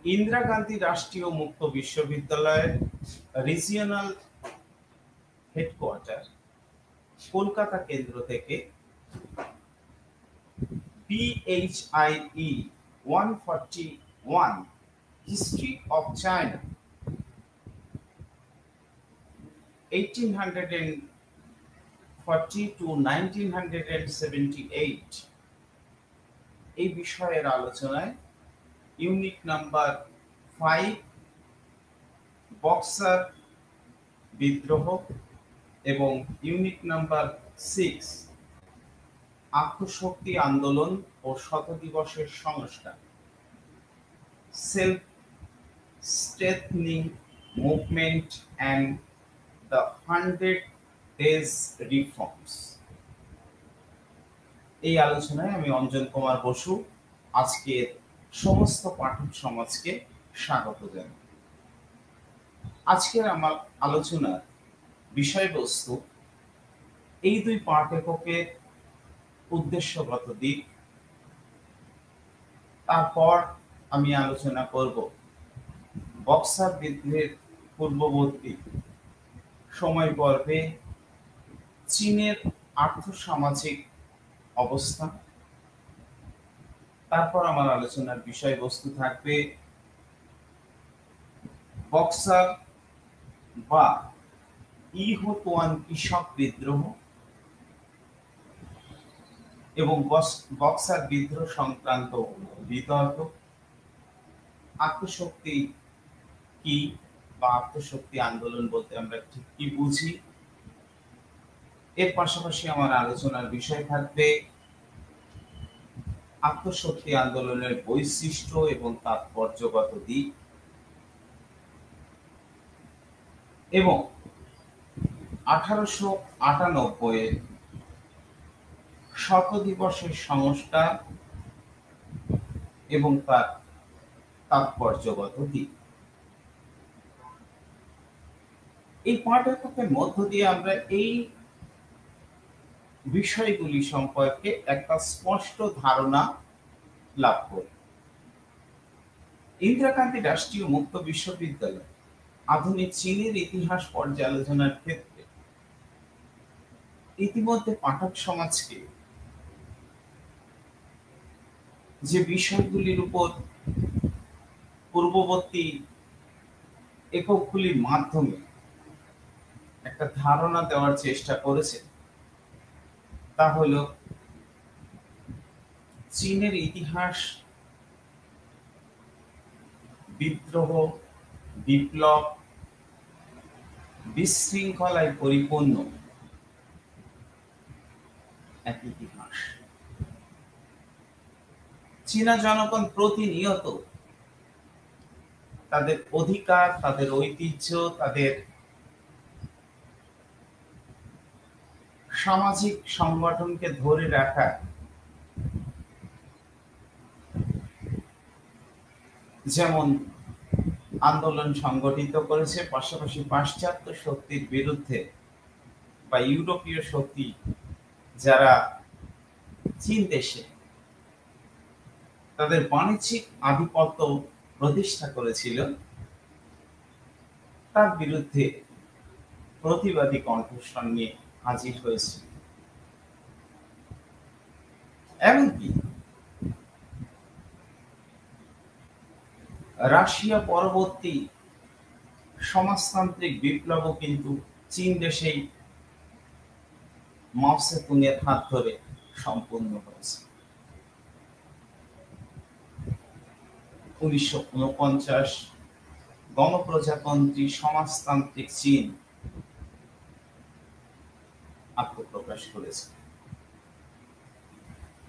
ইন্দিরা গান্ধী রাষ্ট্রীয় মুক্ত বিশ্ববিদ্যালয়ের রিজিওনাল হেডকোয়ার্টার কলকাতা কেন্দ্র থেকে PHIE 141 History of China 1840 to 1978 এই বিষয়ের আলোচনায় ইউনিট নাম্বার 5 বক্সার বিদ্রোহ এবং ইউনিট নাম্বার 6 আত্মশক্তি আন্দোলন ও শত দিবসের সংস্কার self strengthening movement and the 100 days reforms এই আলোচনায় আমি অঞ্জন কুমার বসু আজকের সমস্ত পাঠক সমাজকে স্বাগত জানাই। আজকের আমার আলোচনার বিষয়বস্তু এই দুই পাঠ এককের উদ্দেশ্যগত দিক, তারপর আমি আলোচনা করব বক্সার বিদ্রোহের পূর্ববর্তী সময় পর্বে চীনের আর্থসামাজিক অবস্থা, তারপর আমার আলোচনার বিষয়বস্তু থাকবে বক্সার বা ইহতুয়ান কৃষক বিদ্রোহ এবং বক্সার বিদ্রোহ সংক্রান্ত বিতর্ক, আত্মশক্তি কি বা আত্মশক্তি আন্দোলন বলতে আমরা ঠিক কি বুঝি। এর পাশাপাশি আমার আলোচনার বিষয় থাকবে আত্মশক্তি আন্দোলনের বৈশিষ্ট্য এবং তাৎপর্যগত দিক এবং 1898 শত দিবসের সংস্কার এবং তার তাৎপর্যগত দিক। এই পাঠ্যক্রমের মধ্য দিয়ে আমরা এই বিষয়গুলি সম্পর্কে একটা স্পষ্ট ধারণা লাভ করি। ইন্দিরা গান্ধী রাষ্ট্রীয় মুক্ত বিশ্ববিদ্যালয় আধুনিক চীনের ইতিহাস পর্যালোচনার ক্ষেত্রে ইতিমধ্যে পাঠক সমাজকে যে বিষয়গুলির উপর পূর্ববর্তী এককগুলির মাধ্যমে একটা ধারণা দেওয়ার চেষ্টা করেছে, তা হল চীনের ইতিহাস, বিদ্রোহ, বিপ্লব, বিশৃঙ্খলায় পরিপূর্ণ এক ইতিহাস। চীনা জনগণ প্রতিনিয়ত তাদের অধিকার, তাদের ঐতিহ্য, তাদের সামাজিক সংগঠনকে ধরে রাখা যেমন আন্দোলন সংগঠিত করেছে, পাশাপাশি পাশ্চাত্য শক্তির বিরুদ্ধে বা ইউরোপীয় শক্তি যারা চীন দেশে তাদের বাণিজ্যিক আধিপত্য প্রতিষ্ঠা করেছিল, তার বিরুদ্ধে প্রতিবাদী কণ্ঠস্বর নিয়ে হাজির হয়েছে। এমনকি রাশিয়া পরবর্তী সমাজতান্ত্রিক বিপ্লবও কিন্তু চীন দেশেই মাও সেতুংয়ের হাত ধরে সম্পূর্ণ হয়েছে। 1949 গণপ্রজাতন্ত্রী সমাজতান্ত্রিক চীন আত্মপ্রকাশ করেছে,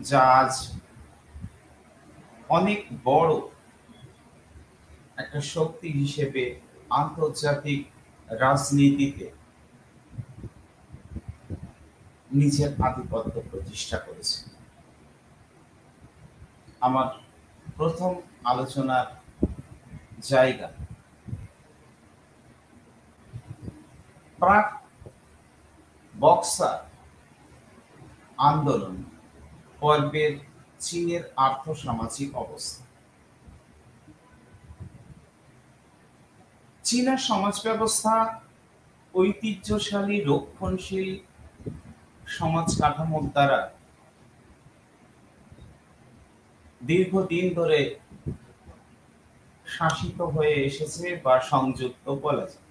যা আজ অনেক বড় একটা শক্তি হিসেবে আন্তর্জাতিক রাজনীতিতে নিজের আধিপত্য প্রতিষ্ঠা করেছে। আমার প্রথম আলোচনার জায়গা প্রাক বক্সার আন্দোলন পর্বের চীনের আর্থসামাজিক অবস্থা। চীনা সমাজ ব্যবস্থা ঐতিহ্যশালী রক্ষণশীল সমাজ কাঠামোর দ্বারা দীর্ঘদিন ধরে শাসিত হয়ে এসেছে বা সংযুক্ত বলা যায়।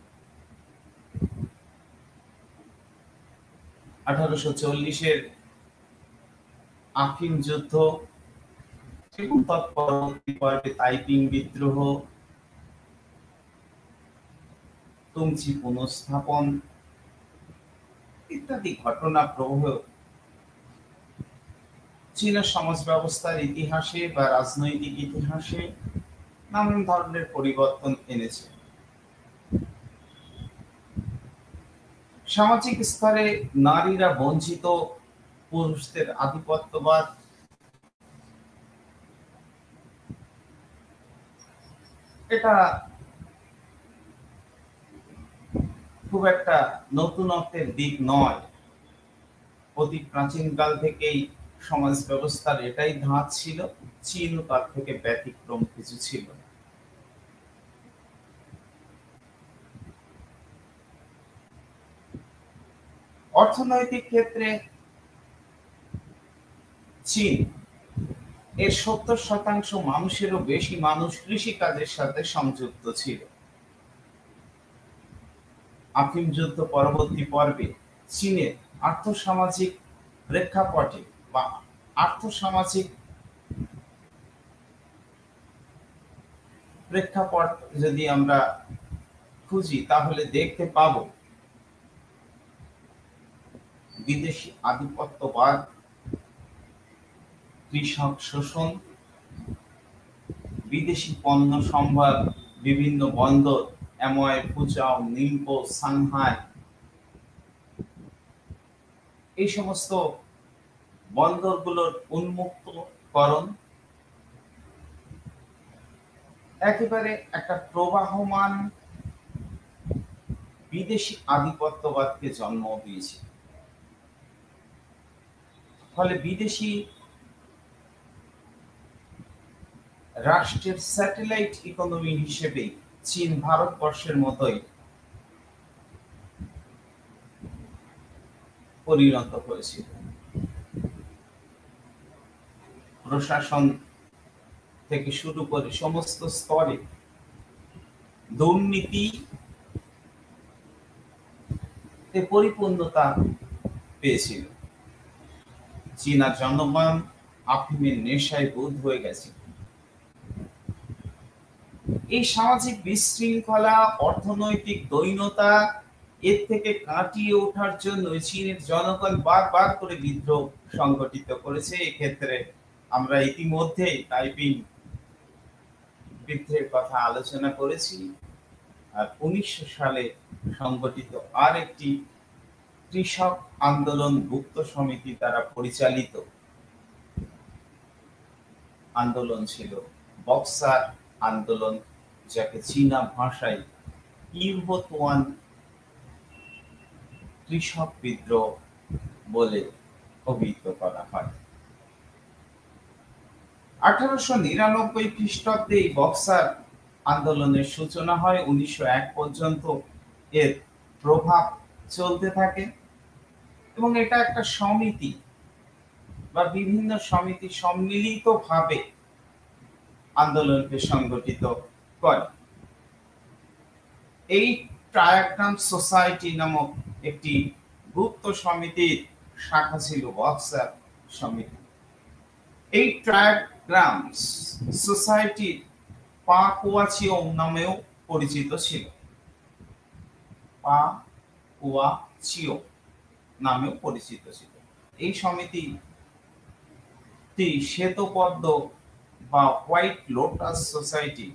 1840-এর আফিম যুদ্ধ এবং তৎপরবর্তী পর্বে তাইপিং বিদ্রোহ, তুংচি পুনঃস্থাপন ইত্যাদি ঘটনা প্রবাহ চীনা সমাজ ব্যবস্থার ইতিহাসে বা রাজনৈতিক ইতিহাসে নানান ধরনের পরিবর্তন এনেছে। সামাজিক স্তরে নারীরা বঞ্চিত, পুরুষদের আধিপত্যবাদ, এটা খুব একটা নতুনত্বের দিক নয়। অতি প্রাচীনকাল থেকেই সমাজ ব্যবস্থার এটাই ধাঁচ ছিল, চীন তার থেকে ব্যতিক্রম কিছু ছিল না। অর্থনৈতিক ক্ষেত্রে চীন এর 70% মানুষেরও বেশি মানুষ কৃষিকাজের সাথে সংযুক্ত ছিল। আফিম যুদ্ধ পরবর্তী পর্বে চীনের আর্থসামাজিক প্রেক্ষাপটে বা আর্থসামাজিক প্রেক্ষাপট যদি আমরা খুঁজি তাহলে দেখতে পাব বিদেশি আধিপত্যবাদ, কৃষক শোষণ, বিদেশি পণ্য সম্ভার, বিভিন্ন বন্দর অ্যামোয়, ফুচাও, নিম্পো, সাংহাই, এই সমস্ত বন্দরগুলোর উন্মুক্তকরণ একেবারে একটা প্রবাহমান বিদেশি আধিপত্যবাদকে জন্ম দিয়েছে। ফলে বিদেশি রাষ্ট্রের স্যাটেলাইট ইকোনমি হিসেবে চীন ভারতবর্ষের মতোই পরিণত হয়েছিল। প্রশাসন থেকে শুরু করে সমস্ত স্তরে দুর্নীতি পরিপূর্ণতা পেয়েছিল। চীনা জনগণ আফিমের নেশায় বুঁদ হয়ে গেছে। এই সামাজিক বিশৃঙ্খলা, অর্থনৈতিক দৈন্যতা এর থেকে কাটিয়ে ওঠার জন্য চীনের জনগণ বারবার করে বিদ্রোহ সংগঠিত করেছে। এক্ষেত্রে আমরা ইতিমধ্যে তাইপিং বিদ্রোহের কথা আলোচনা করেছি। আর 1900 সালে সংগঠিত আর একটি কৃষক আন্দোলন গুপ্ত সমিতি দ্বারা পরিচালিত আন্দোলন ছিল বক্সার আন্দোলন, যাকে চীনা ভাষায় ইউহোতুয়ান কৃষক বিদ্রোহ বলে অভিহিত করা হয়। 1899 খ্রিস্টাব্দে এই বক্সার আন্দোলনের সূচনা হয়। 1901 পর্যন্ত এর প্রভাব চলতে থাকে এবং এটা একটা সমিতি বা বিভিন্ন সমিতি সম্মিলিতভাবে আন্দোলনকে সংগঠিত করে। এই ট্রায়াগ্রাম সোসাইটি নামক একটি গুপ্ত সমিতির শাখা ছিল বক্সার সমিতি। এই ট্রায়াগ্রাম সোসাইটি পা কুয়াচিও নামেও পরিচিত ছিল। পা কুয়াচিও নামেও পরিচিত ছিল। এই সমিতি শ্বেতপদ্ম বা হোয়াইট লোটাস সোসাইটি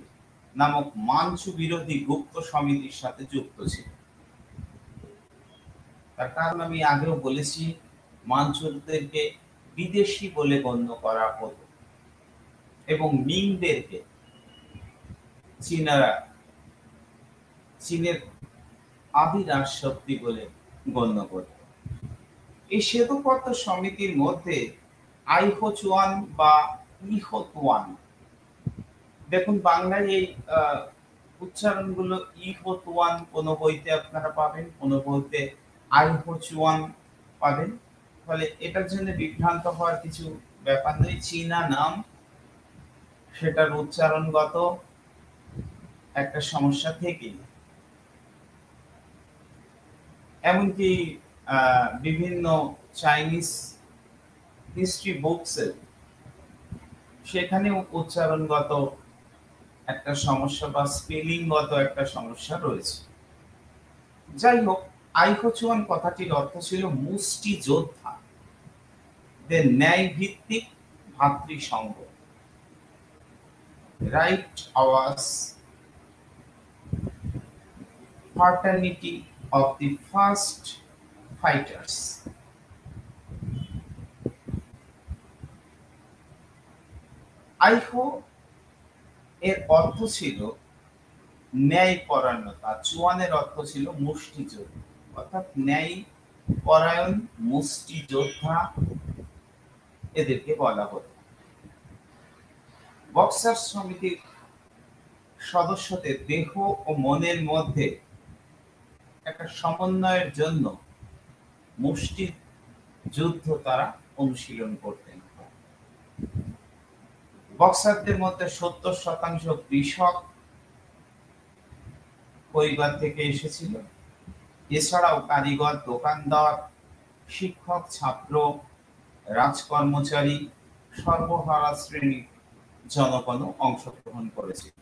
নামক মাঞ্চু বিরোধী গুপ্ত সমিতির সাথে যুক্ত ছিল। তার কারণ আমি আগেও বলেছি, মাঞ্চুরদেরকে বিদেশি বলে গণ্য করা হতো এবং মিংদেরকে চীনারা চীনের আদি রাজশক্তি বলে গণ্য করত। এই শ্বেতপদ্ম সমিতির মধ্যে আইহোচুয়ান বা ইহোতুয়ান, দেখুন বাংলায় এই উচ্চারণগুলো ইহো-চুয়ান কোনো বইতে আপনারা পাবেন, কোনো বইতে আইহো-চুয়ান পাবেন। ফলে এটার জন্য বিভ্রান্ত হওয়ার কিছু ব্যাপার নেই। চীনা নাম, সেটার উচ্চারণগত একটা সমস্যা থেকেই। এমনকি বিভিন্ন চাইনিজ হিস্ট্রি বুকসে সেখানেও উচ্চারণগত একটা সমস্যা বা স্পেলিংগত একটা সমস্যা রয়েছে। যাই হোক, আইহো-চুয়ান কথাটির অর্থ ছিল মুষ্টি যোদ্ধা, ন্যায় ভিত্তিক ভাতৃসঙ্গ। রাইট আওয়াজ fraternity of the first fighters. আইহো এর অর্থ ছিল ন্যায় পরায়ণতা, চুয়ানের অর্থ ছিল মুষ্টিযোদ্ধা, অর্থাৎ ন্যায় পরায়ণ মুষ্টিযোদ্ধা এদেরকে বলা হতো। বক্সার সমিতির সদস্যদের দেহ ও মনের মধ্যে একটা সমন্বয়ের জন্য মুষ্টি যুদ্ধ তারা অনুশীলন করতেন। বক্সারদের মধ্যে 70% কৃষক পরিবার থেকে এসেছিল। এছাড়াও কারিগর, দোকানদার, শিক্ষক, ছাত্র, রাজকর্মচারী, সর্বহারা শ্রেণীর জনগণও অংশগ্রহণ করেছিল।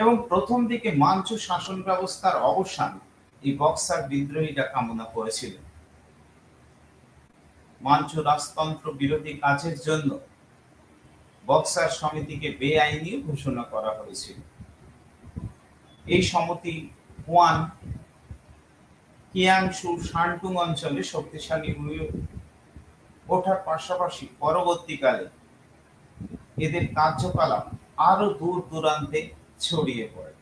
এবং প্রথম দিকে মাঞ্চু শাসন ব্যবস্থার অবসান এই বক্সার বিদ্রোহীরা কামনা করেছিলেন। মাঞ্চু রাজতন্ত্র বিরোধী কাজের জন্য বক্সার সমিতিকে বেআইনি ঘোষণা করা হয়েছিল। এই সমিতি হুয়ান, কিয়াংশু, শান্টুং অঞ্চলে শক্তিশালী হয়ে ওঠার পাশাপাশি পরবর্তীকালে এদের কার্যকলাপ আরো দূর দূরান্তে ছড়িয়ে পড়ে।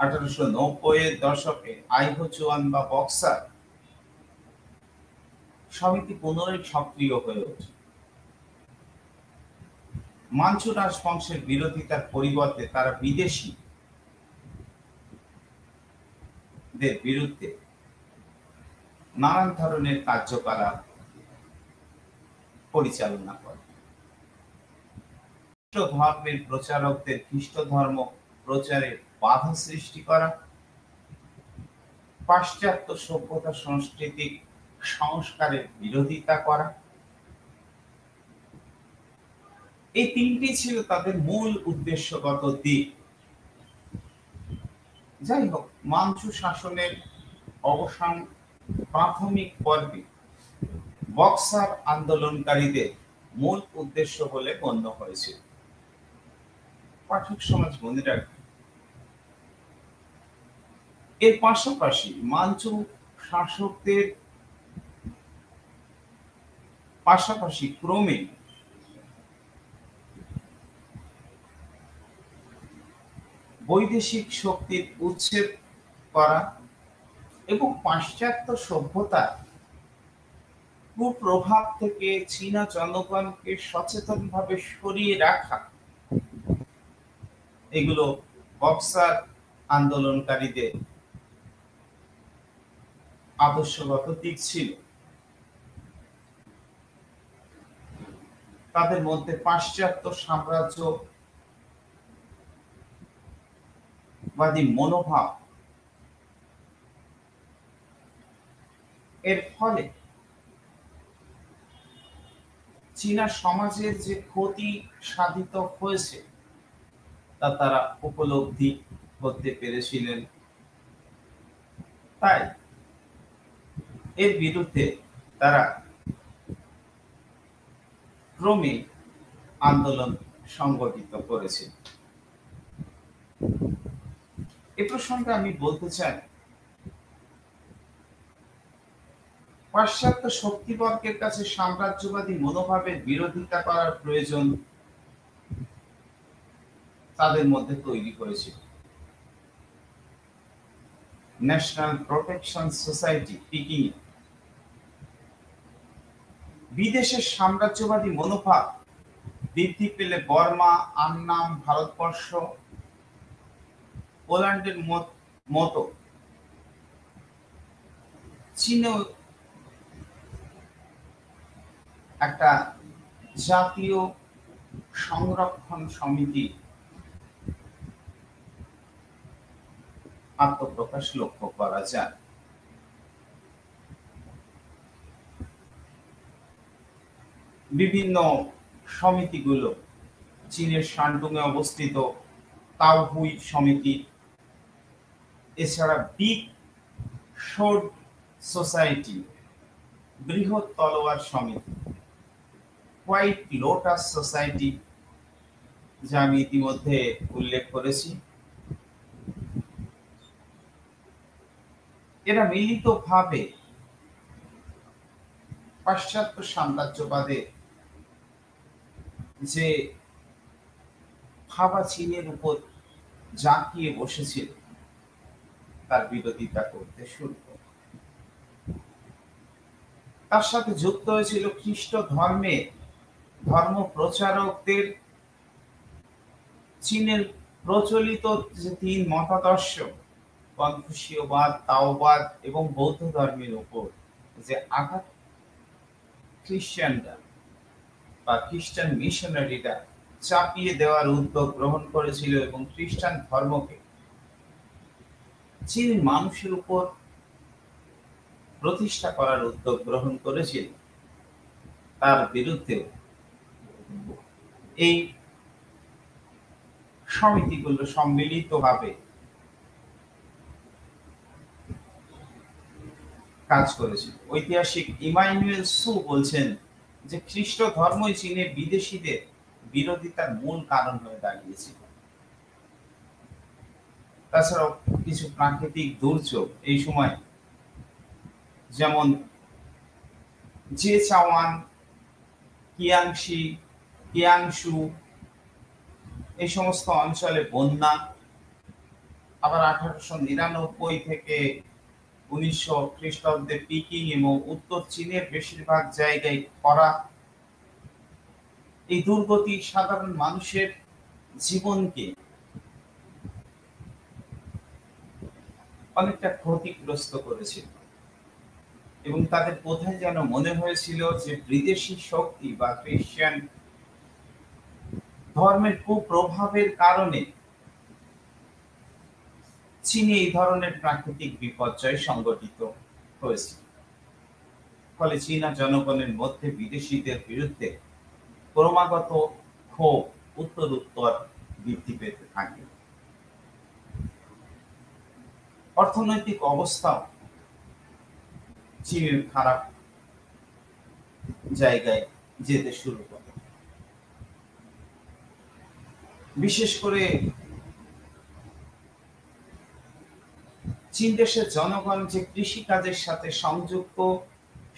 1890-এর দশকে আইহো-চুয়ান বা বক্সার সমিতি পুনরায় সক্রিয় হয়ে ওঠে। মাঞ্চু রাজবংশের বিরোধিতার পরিবর্তে তারা বিদেশীদের বিরুদ্ধে নানান ধরনের কার্যকলাপ পরিচালনা করে। খ্রিস্ট ধর্মের প্রচারকদের খ্রিস্ট ধর্ম প্রচারে বাধা সৃষ্টি করা, পাশ্চাত্য সভ্যতা সাংস্কৃতিক সংস্কারের বিরোধিতা করা, এই তিনটি ছিল তাদের মূল উদ্দেশ্যগত দিক। যাই হোক, মাঞ্চু শাসনের অবসান প্রাথমিক পর্বে বক্সার আন্দোলনকারীদের মূল উদ্দেশ্য বলে গণ্য হয়েছিল। পাঠক সমাজ মনে রাখবে, এর পাশাপাশি মাঞ্চু শাসকদের পাশাপাশি ক্রমে বৈদেশিক শক্তির উচ্ছেদ করা এবং পাশ্চাত্য সভ্যতার কুপ্রভাব থেকে চীনা জনগণকে সচেতনভাবে সরিয়ে রাখা, এগুলো বক্সার আন্দোলনকারীদের আদর্শগত দিক ছিল। তাদের মধ্যে পাশ্চাত্য সাম্রাজ্যবাদী মনোভাব এর ফলে চীনা সমাজের যে ক্ষতি সাধিত হয়েছে তা তারা উপলব্ধি করতে পেরেছিলেন। তাই এর বিরুদ্ধে তারা ক্রমে আন্দোলন সংগঠিত করেছে। এ প্রসঙ্গে আমি বলতে চাই, পাশ্চাত্য শক্তিবর্গের কাছে সাম্রাজ্যবাদী মনোভাবের বিরোধিতা করার প্রয়োজন তাদের মধ্যে তৈরি হয়েছিল। ন্যাশনাল প্রোটেকশন সোসাইটি পিকিং বিদেশের সাম্রাজ্যবাদী মনোভাব বৃদ্ধি পেলে বর্মা, আন্নাম, ভারতবর্ষ, পোল্যান্ডের মতো চীনেও একটা জাতীয় সংরক্ষণ সমিতি আত্মপ্রকাশ লক্ষ্য করা যায়। বিভিন্ন সমিতিগুলো চীনের শানডুংয়ে অবস্থিত তাওহুই সমিতি, এছাড়া বিগ শোর্ড সোসাইটি, বৃহৎ তলোয়ার সমিতি, হোয়াইট লোটাস সোসাইটি, যা আমি ইতিমধ্যে উল্লেখ করেছি, এরা মিলিতভাবে পাশ্চাত্য সাম্রাজ্যবাদের যে ভাবা চীনের উপর জাঁকিয়ে বসেছিল তার বিরোধিতা করতে শুরু করে। তার সাথে যুক্ত হয়েছিল খ্রিস্ট ধর্ম প্রচারকদের চীনের প্রচলিত যে তিন মতাদর্শ, কনফুসীয়বাদ, তাওবাদ এবং বৌদ্ধ ধর্মের উপর যে আঘাত খ্রিস্টানরা বা খ্রিস্টান মিশনারিরা চাপিয়ে দেওয়ার উদ্যোগ গ্রহণ করেছিল এবং খ্রিস্টান ধর্মকে চীনের মানুষের উপর প্রতিষ্ঠা করার উদ্যোগ গ্রহণ করেছিল, তার বিরুদ্ধে এই সমিতিগুলো সম্মিলিতভাবে কাজ করেছিল। ঐতিহাসিক ইমানুয়েল সু বলছেন যে খ্রিস্ট ধর্মই চীনে বিদেশিদের বিরোধিতার মূল কারণ হয়ে দাঁড়িয়েছিল। তাছাড়াও কিছু প্রাকৃতিক দুর্যোগ এই সময়, যেমন জেচাওয়ান, কিয়াংশি, কিয়াংশু, এই সমস্ত অঞ্চলে বন্যা, আবার 1899 থেকে 1900 খ্রিস্টাব্দে পিকিং এবং উত্তর চীনের বেশিরভাগ জায়গায় খরা, এই দুর্গতি সাধারণ মানুষের জীবনকে অনেকটা ক্ষতিগ্রস্ত করেছিল এবং তাদের কোথায় যেন মনে হয়েছিল যে বিদেশি শক্তি বা খ্রিস্টান ধর্মের কুপ্রভাবের কারণে চীনে এই ধরনের প্রাকৃতিক বিপর্যয় সংঘটিত হয়েছে। ফলে চীনা জনগণের মধ্যে বিদেশিদের বিরুদ্ধে ক্রমাগত ক্ষোভ উত্তরোত্তর বৃদ্ধি পেতে থাকে। অর্থনৈতিক অবস্থাও চীনের খারাপ জায়গায় যেতে শুরু করে। বিশেষ করে চীন দেশের জনগণ যে কৃষি কাজের সাথে সংযুক্ত,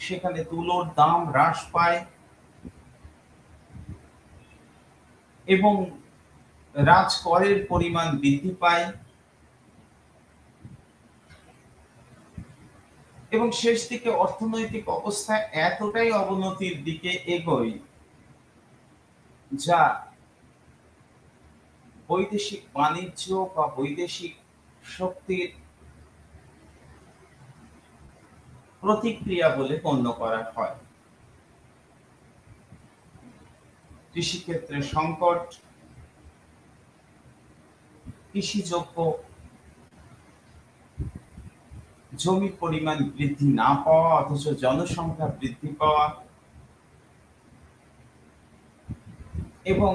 সেখানে তুলোর দাম হ্রাস পায় এবং রাজকরের পরিমাণ বৃদ্ধি পায় এবং শেষ দিকে অর্থনৈতিক অবস্থা এতটাই অবনতির দিকে এগোয় যা বৈদেশিক বাণিজ্য বা বৈদেশিক শক্তির প্রতিক্রিয়া বলে গণ্য করা হয়। কৃষিক্ষেত্রে সংকট, কৃষিযোগ্য জমির পরিমাণ বৃদ্ধি না পাওয়া অথচ জনসংখ্যা বৃদ্ধি পাওয়া এবং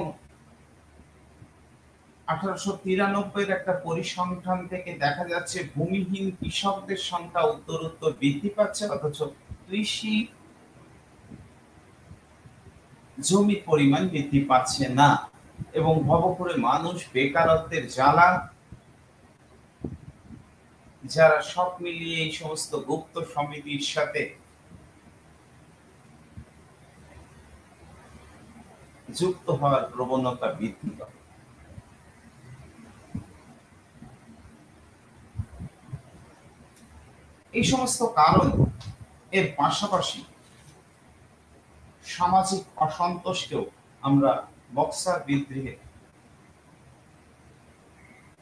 1893 একটা পরিসংখ্যান থেকে দেখা যাচ্ছে ভূমিহীন কৃষকদের সংখ্যা উত্তরোত্তর বৃদ্ধি পাচ্ছে অথচ কৃষি জমির পরিমাণ বৃদ্ধি পাচ্ছে না এবং ভবঘুরে মানুষ বেকারত্বের জ্বালা, যারা সব মিলিয়ে এই সমস্ত গুপ্ত সমিতির সাথে যুক্ত হওয়ার প্রবণতা বৃদ্ধি করে। এই সমস্ত কারণ এর পাশাপাশি সামাজিক অসন্তোষকেও আমরা বক্সার বিদ্রোহের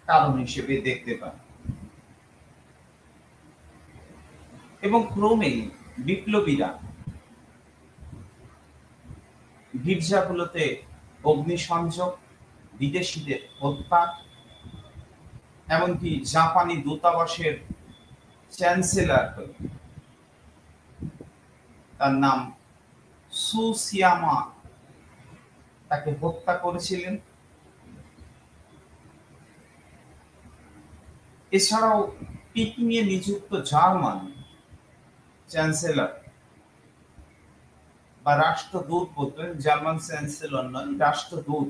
কারণ হিসেবে দেখতে পান এবং ক্রমেই বিপ্লবীরা গির্জাগুলোতে অগ্নিসংযোগ, বিদেশিদের হত্যা, এমনকি জাপানি দূতাবাসের চ্যান্সেলর, তার নাম সুসিয়ামা, তাকে হত্যা করেছিলেন। এছাড়াও পিকিংয়ে নিযুক্ত জার্মান চ্যান্সেলর বা রাষ্ট্রদূত বলতেন, জার্মান চ্যান্সেলর নয়, রাষ্ট্রদূত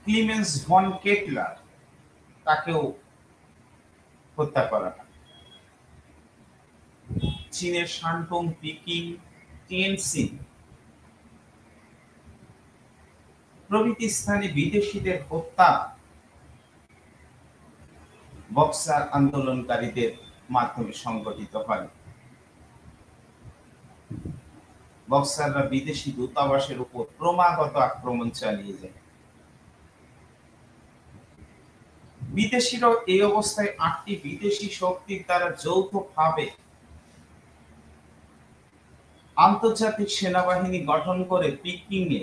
ক্লিমেন্স ভন কেটলার, তাকেও হত্যা করা হয়। চীনের শানটং, পিকিং, টিয়েনসিন প্রভৃতি স্থানে বিদেশিদের হত্যা বক্সার আন্দোলনকারীদের মাধ্যমে সংগঠিত হয়। বক্সাররা বিদেশি দূতাবাসের উপর ক্রমাগত আক্রমণ চালিয়ে যায়। বিদেশিরাও এই অবস্থায় 8টি বিদেশি শক্তির দ্বারা যৌথভাবে আন্তর্জাতিক সেনাবাহিনী গঠন করে পিকিংয়ে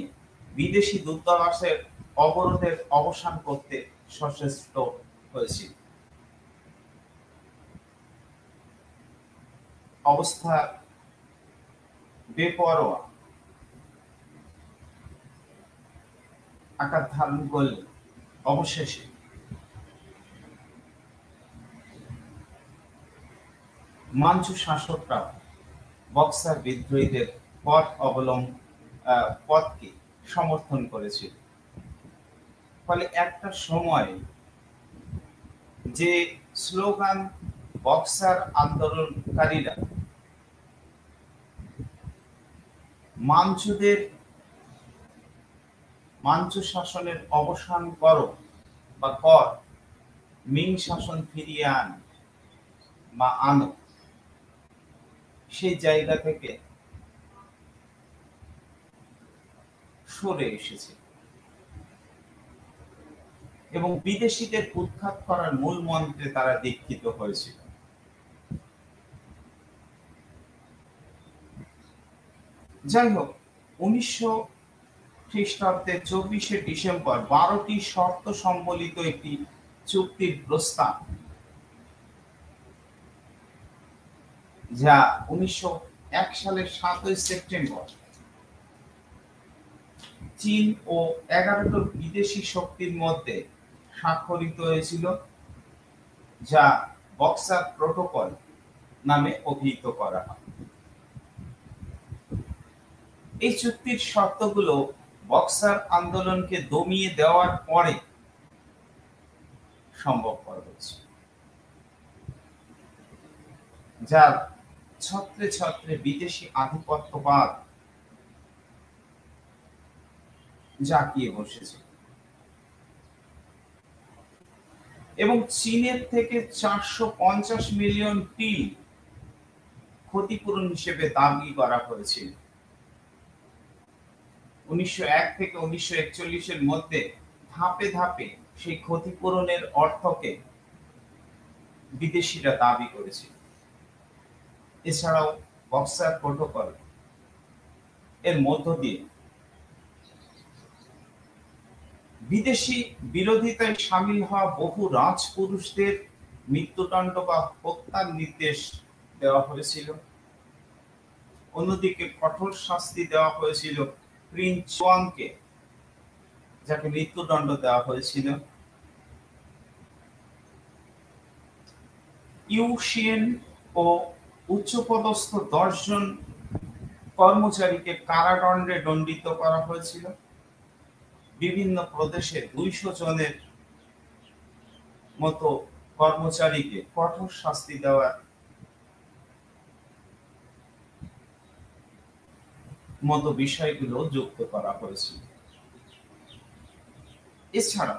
বিদেশি দূতাবাসের অবরোধের অবসান করতে সচেষ্ট হয়েছিল। অবস্থা বেপরোয়া আকার ধারণ করলে অবশেষে মাঞ্চু শাসকরা বক্সার বিদ্রোহীদের পথকে সমর্থন করেছিল। ফলে একটা সময় যে স্লোগান বক্সার আন্দোলনকারীরা মাঞ্চু শাসনের অবসান করো বা কর, মিং শাসন ফিরিয়ে আন বা আনো, সেই জায়গা থেকে সরে এসেছে এবং বিদেশিদের উৎখাত করার মূল মন্ত্রে তারা দীক্ষিত হয়েছিল। যাই হোক, 1900 খ্রিস্টাব্দের 24শে ডিসেম্বর 12টি শর্ত সম্বলিত একটি চুক্তির প্রস্তাব, যা 1901 সালের 7ই সেপ্টেম্বর চীন ও 11টি বিদেশি শক্তির মধ্যে স্বাক্ষরিত হয়েছিল, যা বক্সার প্রোটোকল নামে অভিহিত করা হয়। এই চুক্তির শর্তগুলো বক্সার আন্দোলনকে দমিয়ে দেওয়ার পরে সম্ভবপর হয়েছে, যার ছত্রে ছত্রে বিদেশি আধিপত্যবাদ জাঁকিয়ে বসেছে এবং চীনের থেকে 450 মিলিয়ন টিল ক্ষতিপূরণ হিসেবে দাবি করা হয়েছিল। 1901 থেকে 1941 এর মধ্যে ধাপে ধাপে সেই ক্ষতিপূরণের অর্থকে বিদেশিরা দাবি করেছিল। এছাড়াও বক্সার প্রোটোকল এর মধ্য দিয়ে বিদেশি বিরোধিতায় সামিল হওয়া বহু রাজপুরুষদের মৃত্যুদণ্ড বা হত্যার নির্দেশ দেওয়া হয়েছিল। অন্যদিকে কঠোর শাস্তি দেওয়া হয়েছিল প্রিন্স চুয়াংকে, যাকে মৃত্যুদণ্ড দেওয়া হয়েছিল। ইউশিয়েন ও উচ্চপদস্থ 10 জন কর্মচারীকে কারাদণ্ডে দণ্ডিত করা হয়েছিল। বিভিন্ন প্রদেশে 200 জনের মতো কর্মচারীকে কঠোর শাস্তি দেওয়ার মতো বিষয়গুলো যুক্ত করা হয়েছিল। এছাড়া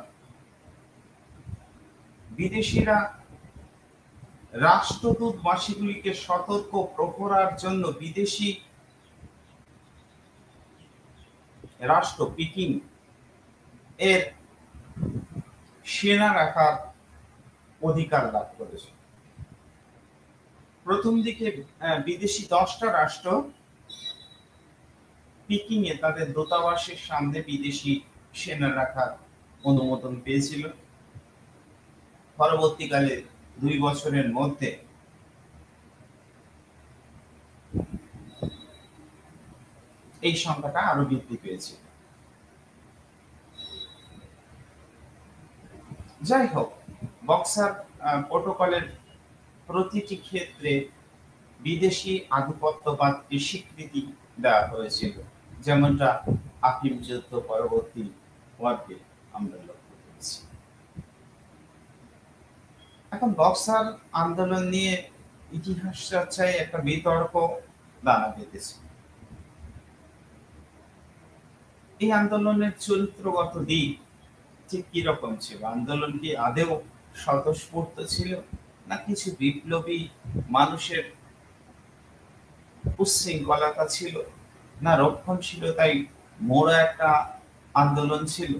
বিদেশিরা রাষ্ট্রদূতবাসীগুলিকে সতর্ক প্রহরার জন্য বিদেশি রাষ্ট্র পিকিং এর সেনা রাখার অধিকার লাভ করেছে। প্রথম দিকে বিদেশি 10টা রাষ্ট্র পিকিং এ তাদের দূতাবাসের সামনে বিদেশি সেনা রাখার অনুমোদন পেয়েছিল। পরবর্তীকালে 2 বছরের মধ্যে এই সংখ্যাটা আরো বৃদ্ধি পেয়েছে। যাই হোক, বক্সার প্রোটোকলের প্রতিটি ক্ষেত্রে বিদেশি আধিপত্যবাদকে স্বীকৃতি দেওয়া হয়েছিল, যেমনটা আফিম যুদ্ধ পরবর্তী পর্বে আমরা লক্ষ্য করেছি। এখন বক্সার আন্দোলন নিয়ে ইতিহাস চর্চায় একটা বিতর্ক দানা বেঁধেছে। এই আন্দোলনের চরিত্রগত দিক ঠিক কিরকম ছিল? আন্দোলন কি আদেও স্বতঃস্ফূর্ত ছিল, না কিছু বিপ্লবী মানুষের উচ্ছৃঙ্খলতা ছিল, না রক্ষণশীলতাই মোড়া একটা আন্দোলন ছিল?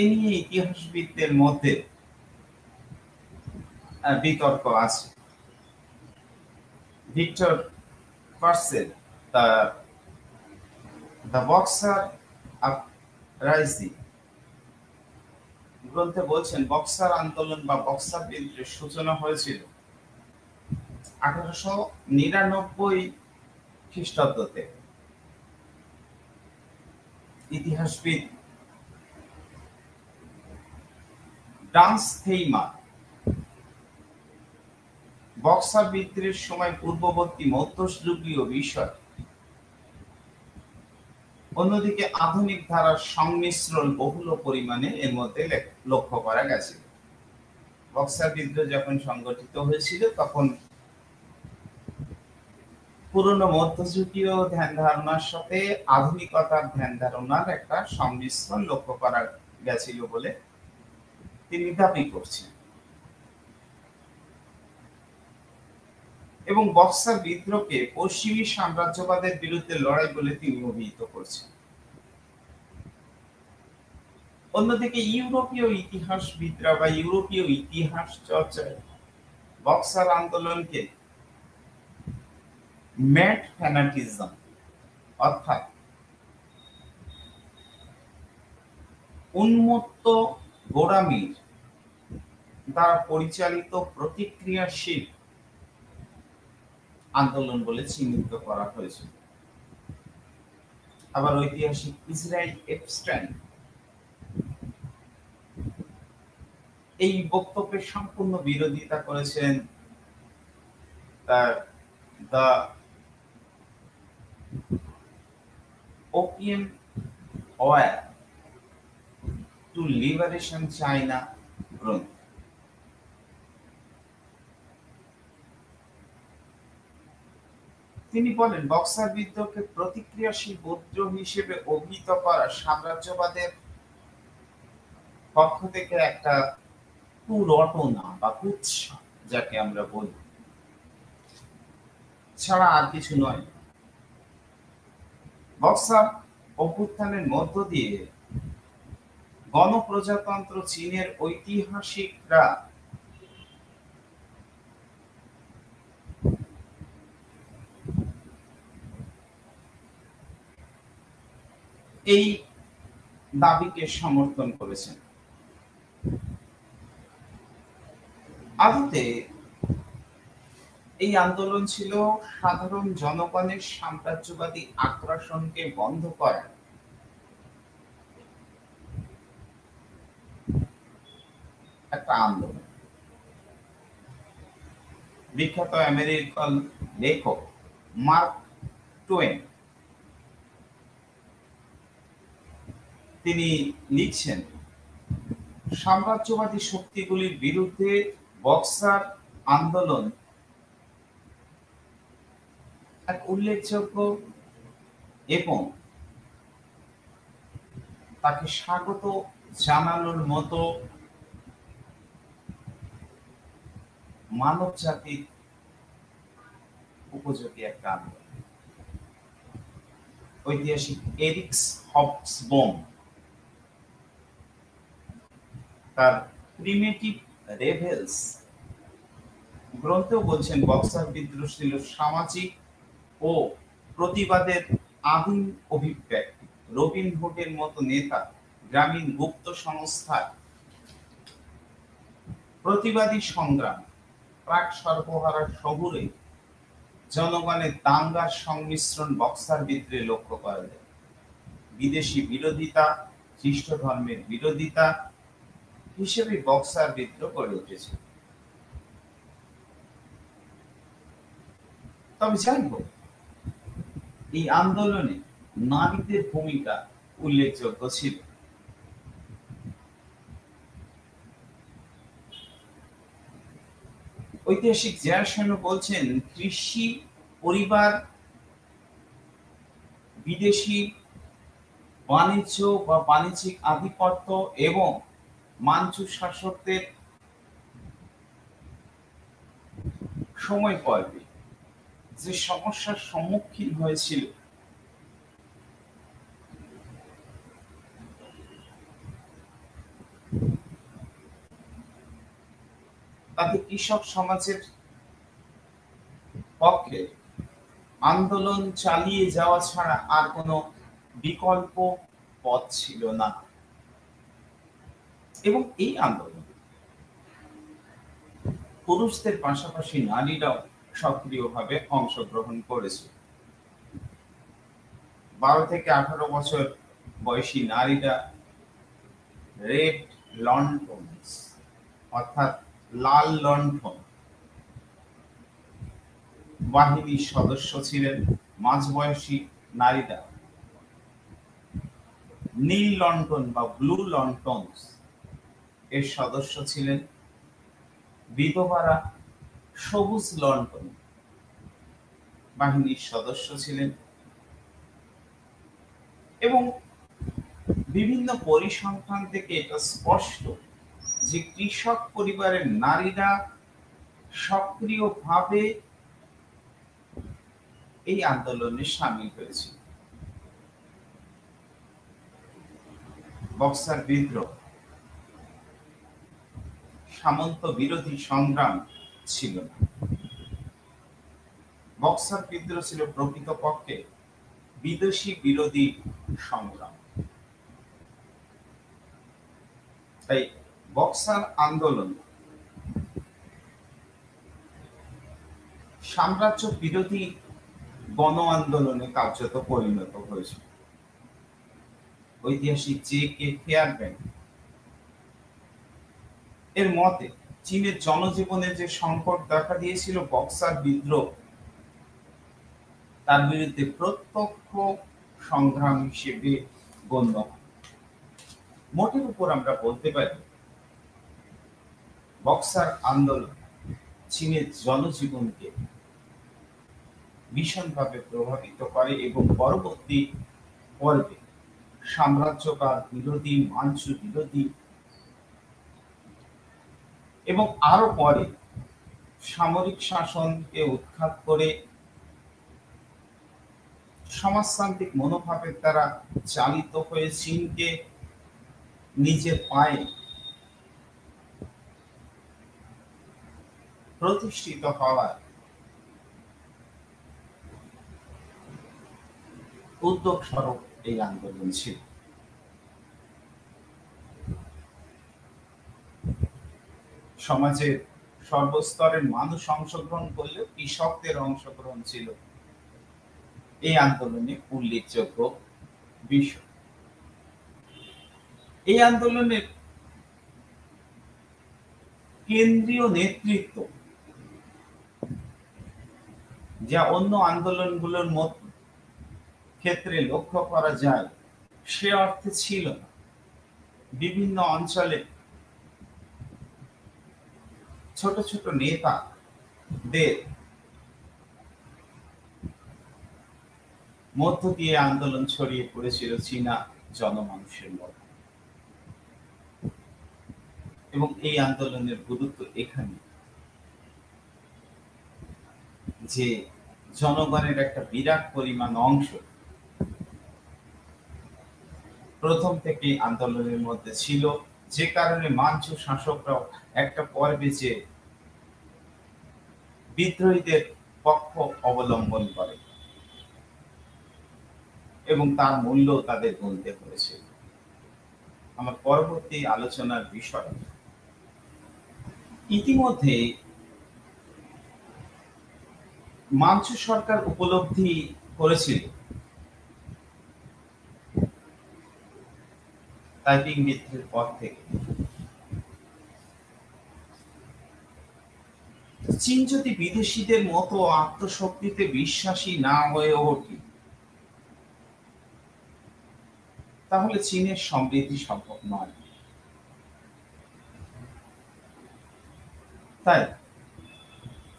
এ নিয়ে ইতিহাসবিদদের মধ্যে বিতর্ক আছে। Victor parcel the boxer uprising গ্রন্থে বলছেন, বক্সার আন্দোলন বা বক্সার বিদ্রোহের সূচনা হয়েছিল 1899 খ্রিস্টাব্দতে। ইতিহাসবিদ ডান্স থেইমার বক্সার বিদ্রোহের সময় পূর্ববর্তী মধ্যযুগীয় বিষয়, অন্যদিকে আধুনিক ধারার সংমিশ্রণ বহুল পরিমাণে এর মধ্যে লক্ষ্য করা গেছে। বক্সার বিদ্রোহ যখন সংগঠিত হয়েছিল তখন পুরনো মধ্যযুগীয় ধ্যান ধারণার সাথে আধুনিকতার ধ্যান ধারণার একটা সংমিশ্রণ লক্ষ্য করা গেছিল বলে তিনি দাবি করছেন, এবং বক্সার বিদ্রোহকে পশ্চিমী সাম্রাজ্যবাদের বিরুদ্ধে লড়াই বলে তিনি অভিহিত করছেন। অন্যদিকে ইউরোপীয় ইতিহাসবিদরা বা ইউরোপীয় ইতিহাস চর্চায় বক্সার আন্দোলনকে ম্যাড ফ্যানাটিজম অর্থাৎ উন্মত্ত গোঁড়ামির দ্বারা পরিচালিত প্রতিক্রিয়াশীল আন্দোলন বলে চিহ্নিত করা হয়েছে। আবার ঐতিহাসিক ইসরায়েল এপস্টাইন এই বক্তব্যের সম্পূর্ণ বিরোধিতা করেছেন। The opium war to liberation China গ্রন্থ। তিনি বলেন, বক্সার বিদ্রোহকে প্রতিক্রিয়াশীল বিদ্রোহ হিসেবে অভিহিত করা সাম্রাজ্যবাদের পক্ষ থেকে একটা কুরটনা বা কুৎসা, যাকে আমরা বলি, ছাড়া আর কিছু নয়। বক্সার অভ্যুত্থানের মধ্য দিয়ে গণপ্রজাতন্ত্র চীনের ঐতিহাসিকরা এই দাবিকে সমর্থন করেছেন। আদতে এই আন্দোলন ছিল সাধারণ জনগণের সাম্রাজ্যবাদী আগ্রাসনকে বন্ধ করা একটা আন্দোলন। বিখ্যাত আমেরিকান লেখক মার্ক টোয়েন তিনি লিখছেন, সাম্রাজ্যবাদী শক্তিগুলির বিরুদ্ধে বক্সার আন্দোলন এক উল্লেখযোগ্য এবং তাকে স্বাগত জানানোর মতো মানব জাতির উপযোগী একটা আন্দোলন। ঐতিহাসিক এরিক্স হবসবম তার প্রিমিটিভ রেভেলস গ্রন্থেও বলছেন বক্সার বিদ্রোহ ছিল সামাজিক ও প্রতিবাদের আদিম অভিব্যক্তি। রবিন হুডের মতো নেতা গ্রামীণ গুপ্ত সংস্থার প্রতিবাদী সংগ্রাম, প্রাক সর্বহারা শহুরে জনগণের দাঙ্গার সংমিশ্রণ বক্সার বিদ্রোহে লক্ষ্য করা যায়। বিদেশি বিরোধিতা, খ্রিস্ট ধর্মের বিরোধিতা হিসেবে বক্সার বিদ্রোহ গড়ে উঠেছে। তবে যাই হোক, এই আন্দোলনে নারীদের ভূমিকা উল্লেখযোগ্য ছিল। ঐতিহাসিক জয়াসেন বলছেন, কৃষি পরিবার, বিদেশি বাণিজ্য বা বাণিজ্যিক আধিপত্য এবং মাঞ্চু শাসকদের সময় পর্বে যে সমস্যার সম্মুখীন হয়েছিল তাতে কৃষক সমাজের পক্ষে আন্দোলন চালিয়ে যাওয়া ছাড়া আর কোনো বিকল্প পথ ছিল না। এবং এই আন্দোলন পুরুষদের পাশাপাশি নারীরাও সক্রিয়ভাবে অংশগ্রহণ করেছে। 12 থেকে 18 বছর বয়সী নারীরা রেড লণ্ঠনস অর্থাৎ লাল লণ্ঠন বাহিনীর সদস্য ছিলেন। মাঝবয়সী নারীরা নীল লণ্ঠন বা ব্লু লণ্ঠনস এর সদস্য ছিলেন। বিধবারা সবুজ লণ্ঠন বাহিনীর সদস্য ছিলেন। এবং বিভিন্ন পরিসংখ্যান থেকে এটা স্পষ্ট যে কৃষক পরিবারের নারীরা সক্রিয়ভাবে এই আন্দোলনে সামিল হয়েছিল। বক্সার বিদ্রোহ সামন্ত বিরোধী সংগ্রাম ছিল না। বক্সার বিদ্রোহ ছিল প্রকৃতপক্ষে বিদেশি বিরোধী সংগ্রাম। তাই বক্সার আন্দোলন সাম্রাজ্য বিরোধী গণ আন্দোলনে কার্যত পরিণত হয়েছে। ঐতিহাসিক জে.কে. ফেয়ারব্যাঙ্ক এর মতে চীনের জনজীবনে যে সংকট দেখা দিয়েছিল বক্সার বিদ্রোহ তার বিরুদ্ধে প্রত্যক্ষ সংগ্রাম হিসেবে গণ্য। মোটের উপর আমরা বলতে পারি বক্সার আন্দোলন চীনের জনজীবনকে ভীষণভাবে প্রভাবিত করে এবং পরবর্তী পর্বে সাম্রাজ্যবাদ বিরোধী, মাঞ্চু বিরোধী এবং আরো পরে সামরিক শাসনকে উৎখাত করে সমাজতান্ত্রিক মনোভাবের দ্বারা চালিত হয়ে চীনকে নিজের পায়ে প্রতিষ্ঠিত হওয়ার উদ্যোগ স্বরূপ এই আন্দোলন ছিল। সমাজের সর্বস্তরের মানুষ অংশগ্রহণ করলেও কৃষকদের অংশগ্রহণ ছিল এই আন্দোলনে উল্লেখযোগ্য বিষয়। এই আন্দোলনের কেন্দ্রীয় নেতৃত্ব যা অন্য আন্দোলনগুলোর ক্ষেত্রে লক্ষ্য করা যায় সে অর্থে ছিল না। বিভিন্ন অঞ্চলে ছোট ছোট নেতাদের মধ্য দিয়ে আন্দোলন ছড়িয়ে পড়েছিল চীনা জনমানুষের মধ্যে। এবং এই আন্দোলনের গুরুত্ব এখানে যে জনগণের একটা বিরাট পরিমাণ অংশ প্রথম থেকেই আন্দোলনের মধ্যে ছিল, যে কারণে মাঞ্চু শাসকরাও একটা পর্বে যে বিদ্রোহীদের পক্ষ অবলম্বন করে এবং তার মূল্য তাদের গুনতে হয়েছে। আমার পরবর্তী আলোচনার বিষয়, ইতিমধ্যে মাঞ্চু সরকার উপলব্ধি করেছিল তাইপিং বিদ্রোহের পর থেকে চীন যদি বিদেশিদের মতো আত্মশক্তিতে বিশ্বাসী না হয়ে ওঠে, তাহলে চীনের সমৃদ্ধি সম্ভব নয়। তাই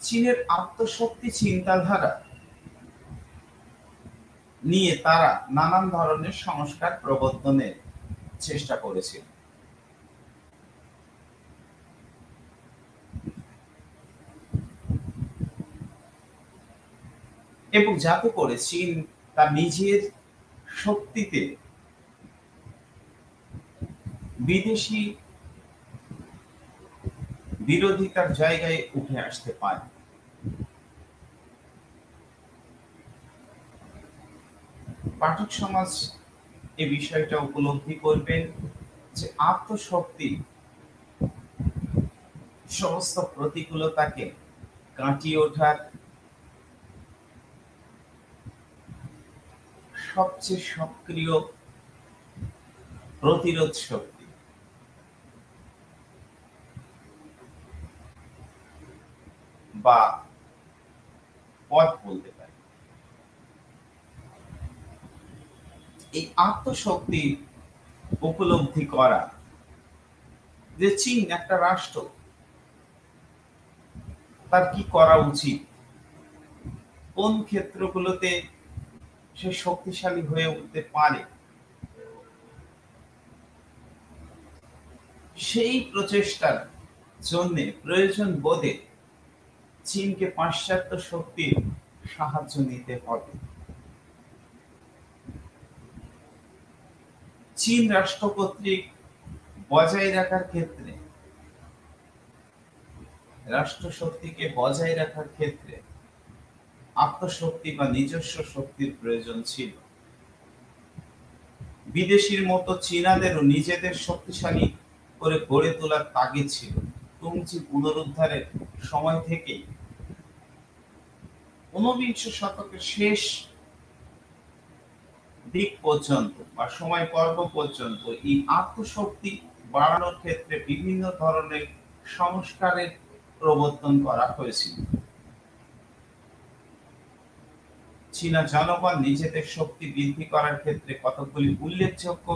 চীনের আত্মশক্তি চিন্তাধারা নিয়ে তারা নানান ধরনের সংস্কার প্রবর্তনের চেষ্টা করেছিল। এবং যাতে করে চীন তার নিজের শক্তিতে বিদেশি বিরোধিতার জায়গায় উঠে আসতে পারে। পাঠক সমাজ এই বিষয়টা উপলব্ধি করবেন যে আত্মশক্তি সমস্ত প্রতিকূলতাকে কাটিয়ে ওঠার সবচেয়ে সক্রিয় প্রতিরোধ শক্তি। বা পথ বলতে পারি। এই আত্মশক্তি উপলব্ধি করা যে চীন একটা রাষ্ট্র, তার কি করা উচিত, কোন ক্ষেত্রগুলোতে সে শক্তিশালী হয়ে উঠতে পারে, সেই প্রচেষ্টার জন্য প্রয়োজন বোধে চীনকে পাশ্চাত্য শক্তির সাহায্য নিতে হবে। চীন রাষ্ট্র কর্তৃক বজায় রাখার ক্ষেত্রে, রাষ্ট্র শক্তিকে বজায় রাখার ক্ষেত্রে আত্মশক্তি বা নিজস্ব শক্তির প্রয়োজন ছিল। বিদেশির মতো চীনাদেরও নিজেদের শক্তিশালী করে গড়ে তোলার তাগিদ ছিল। তুংচি পুনরুদ্ধারের সময় থেকেই ঊনবিংশ শতকের শেষ দিক পর্যন্ত বা সময় পর্ব পর্যন্ত এই আত্মশক্তি বাড়ানোর ক্ষেত্রে বিভিন্ন ধরনের সংস্কারের প্রবর্তন করা হয়েছিল। চীনা জনগণ নিজেদের শক্তি বৃদ্ধি করার ক্ষেত্রে কতগুলি উল্লেখযোগ্য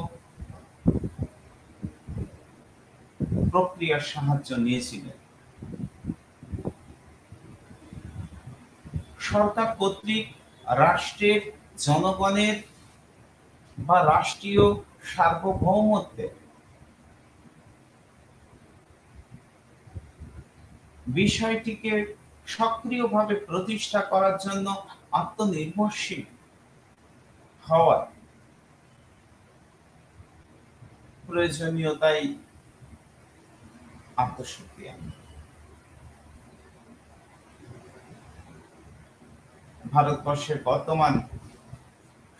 প্রক্রিয়ার সাহায্য নিয়েছিলেন। সরকার কর্তৃক রাষ্ট্রের জনগণের বা রাষ্ট্রীয় সার্বভৌমত্বের বিষয়টিকে সক্রিয়ভাবে প্রতিষ্ঠা করার জন্য আত্মনির্ভরশীল হওয়ার প্রয়োজনীয়তাই আত্মশক্তি। ভারতবর্ষের বর্তমান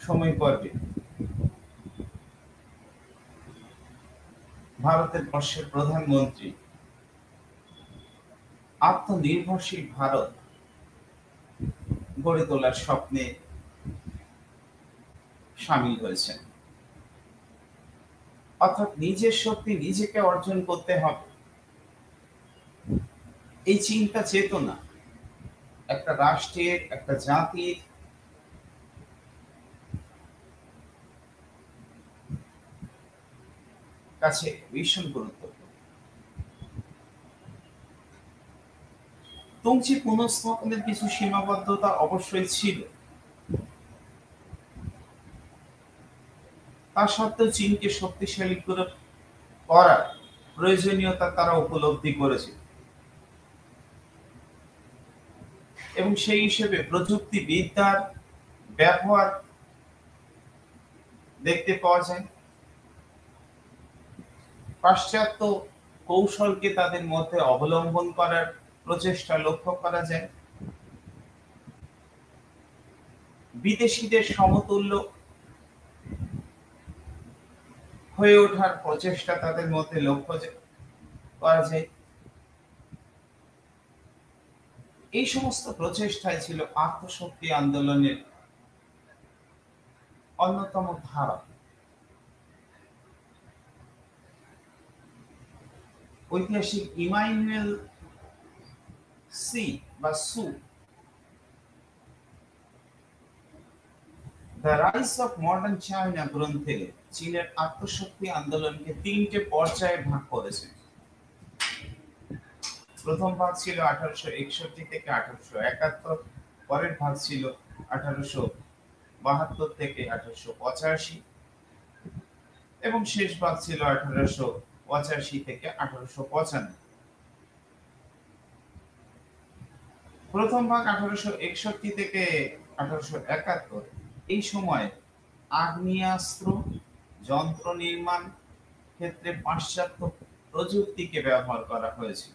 সময় পর্বে ভারতের বর্ষের প্রধানমন্ত্রী আত্মনির্ভরশীল ভারত গড়ে তোলার স্বপ্নে সামিল হয়েছেন। অর্থাৎ নিজের শক্তি নিজেকে অর্জন করতে হবে, এই চিন্তা চেতনা একটা রাষ্ট্রের, একটা জাতির কাছে ভীষণ গুরুত্বপূর্ণ। তুংচি পুনঃস্থাপনের কিছু সীমাবদ্ধতা অবশ্যই ছিল, তা সত্ত্বেও চীনকে শক্তিশালী করে করার প্রয়োজনীয়তা তারা উপলব্ধি করেছে এবং সেই হিসেবে প্রযুক্তিবিদ্যার ব্যবহার দেখতে পাওয়া যায়। পাশ্চাত্য কৌশলকে তাদের মধ্যে অবলম্বন করার প্রচেষ্টা লক্ষ্য করা যায়। বিদেশিদের সমতুল্য হয়ে ওঠার প্রচেষ্টা তাদের মধ্যে লক্ষ্য করা যায়। এই সমস্ত প্রচেষ্টাই ছিল আত্মশক্তি আন্দোলনের অন্যতম ধারা। ঐতিহাসিক ইমানুয়েল সি বা সু the rise of modern China গ্রন্থে চীনের আত্মশক্তি আন্দোলনকে তিনটে পর্যায়ে ভাগ করেছেন। প্রথম ভাগ ছিল 1861 থেকে 1871, পরের ভাগ ছিল 1872 থেকে 1885 এবং শেষ ভাগ ছিল 1885 থেকে 1895। প্রথম ভাগ 1861 থেকে 1871, এই সময় আগ্নেয়াস্ত্র যন্ত্র নির্মাণ ক্ষেত্রে পাশ্চাত্য প্রযুক্তিকে ব্যবহার করা হয়েছিল।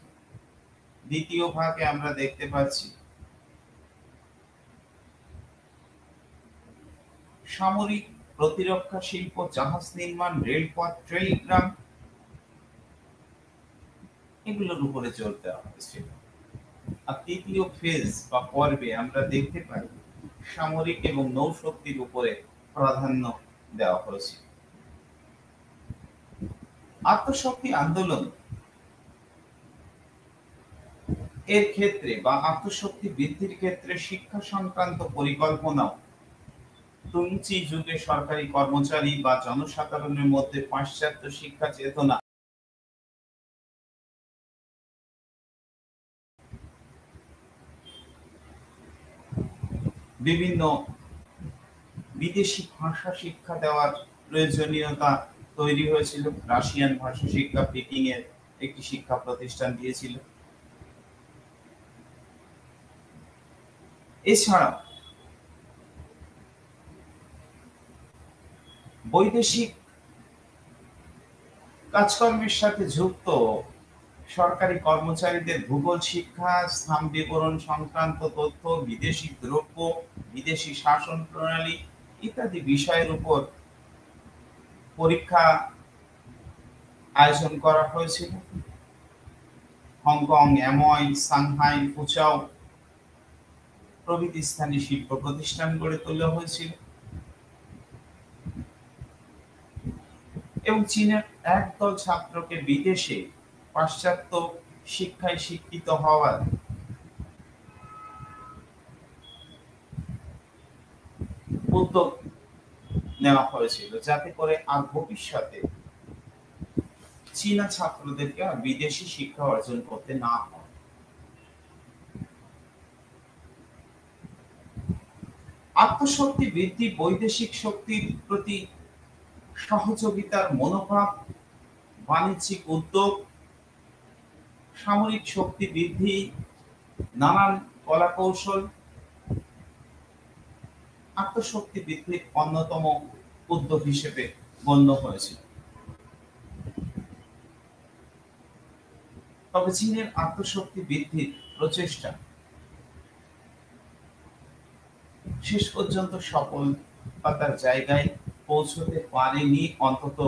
দ্বিতীয় ভাগে আমরা দেখতে পাচ্ছি সামরিক প্রতিরক্ষা শিল্প, জাহাজ নির্মাণ, রেলপথ, টেলিগ্রাম এগুলোর উপরে জোর দেওয়া হয়েছিল। আর তৃতীয় ফেজ বা পর্বে আমরা দেখতে পাই সামরিক এবং নৌশক্তির উপরে প্রাধান্য দেওয়া হয়েছিল। আত্মশক্তি আন্দোলন এর ক্ষেত্রে বা আত্মশক্তি বৃদ্ধির ক্ষেত্রে শিক্ষা সংক্রান্ত পরিকল্পনাও তুংচি যুগে সরকারি কর্মচারী বা জনসাধারণের মধ্যে পাশ্চাত্য শিক্ষা চেতনা বিভিন্ন বিদেশি ভাষা শিক্ষা দেওয়ার প্রয়োজনীয়তা তৈরি হয়েছিল। রাশিয়ান ভাষা শিক্ষা পিকিং এর একটি শিক্ষা প্রতিষ্ঠান দিয়েছিল। এছাড়া বৈদেশিক কাজকর্মের সাথে যুক্ত সরকারি কর্মচারীদের ভূগোল শিক্ষা, স্থান বিবরণ সংক্রান্ত তথ্য, বিদেশি দ্রব্য, বিদেশি শাসন প্রণালী ইত্যাদি বিষয়ের উপর পরীক্ষা আয়োজন করা হয়েছিল। হংকং, অ্যাময়, সাংহাই, ফুচাও প্রভৃতি স্থানীয় শিল্প প্রতিষ্ঠান গড়ে তোলা হয়েছিল এবং চীনের একদল ছাত্রকে বিদেশে পাশ্চাত্য শিক্ষায় শিক্ষিত হওয়ার উদ্যোগ নেওয়া হয়েছিল, যাতে করে আর ভবিষ্যতে চীনা ছাত্রদেরকে আর বিদেশি শিক্ষা অর্জন করতে না হয়। আত্মশক্তি বৃদ্ধি, বৈদেশিক শক্তির প্রতি সহযোগিতার মনোভাব, বাণিজ্যিক উদ্যোগ, সামরিক শক্তি বৃদ্ধি, নানান কলাকৌশল আত্মশক্তি বৃদ্ধির অন্যতম উদ্যোগ হিসেবে গণ্য হয়েছিল। তবে চীনের আত্মশক্তি বৃদ্ধির প্রচেষ্টা শেষ পর্যন্ত সফলতার জায়গায় পৌঁছতে পারেনি। অন্তত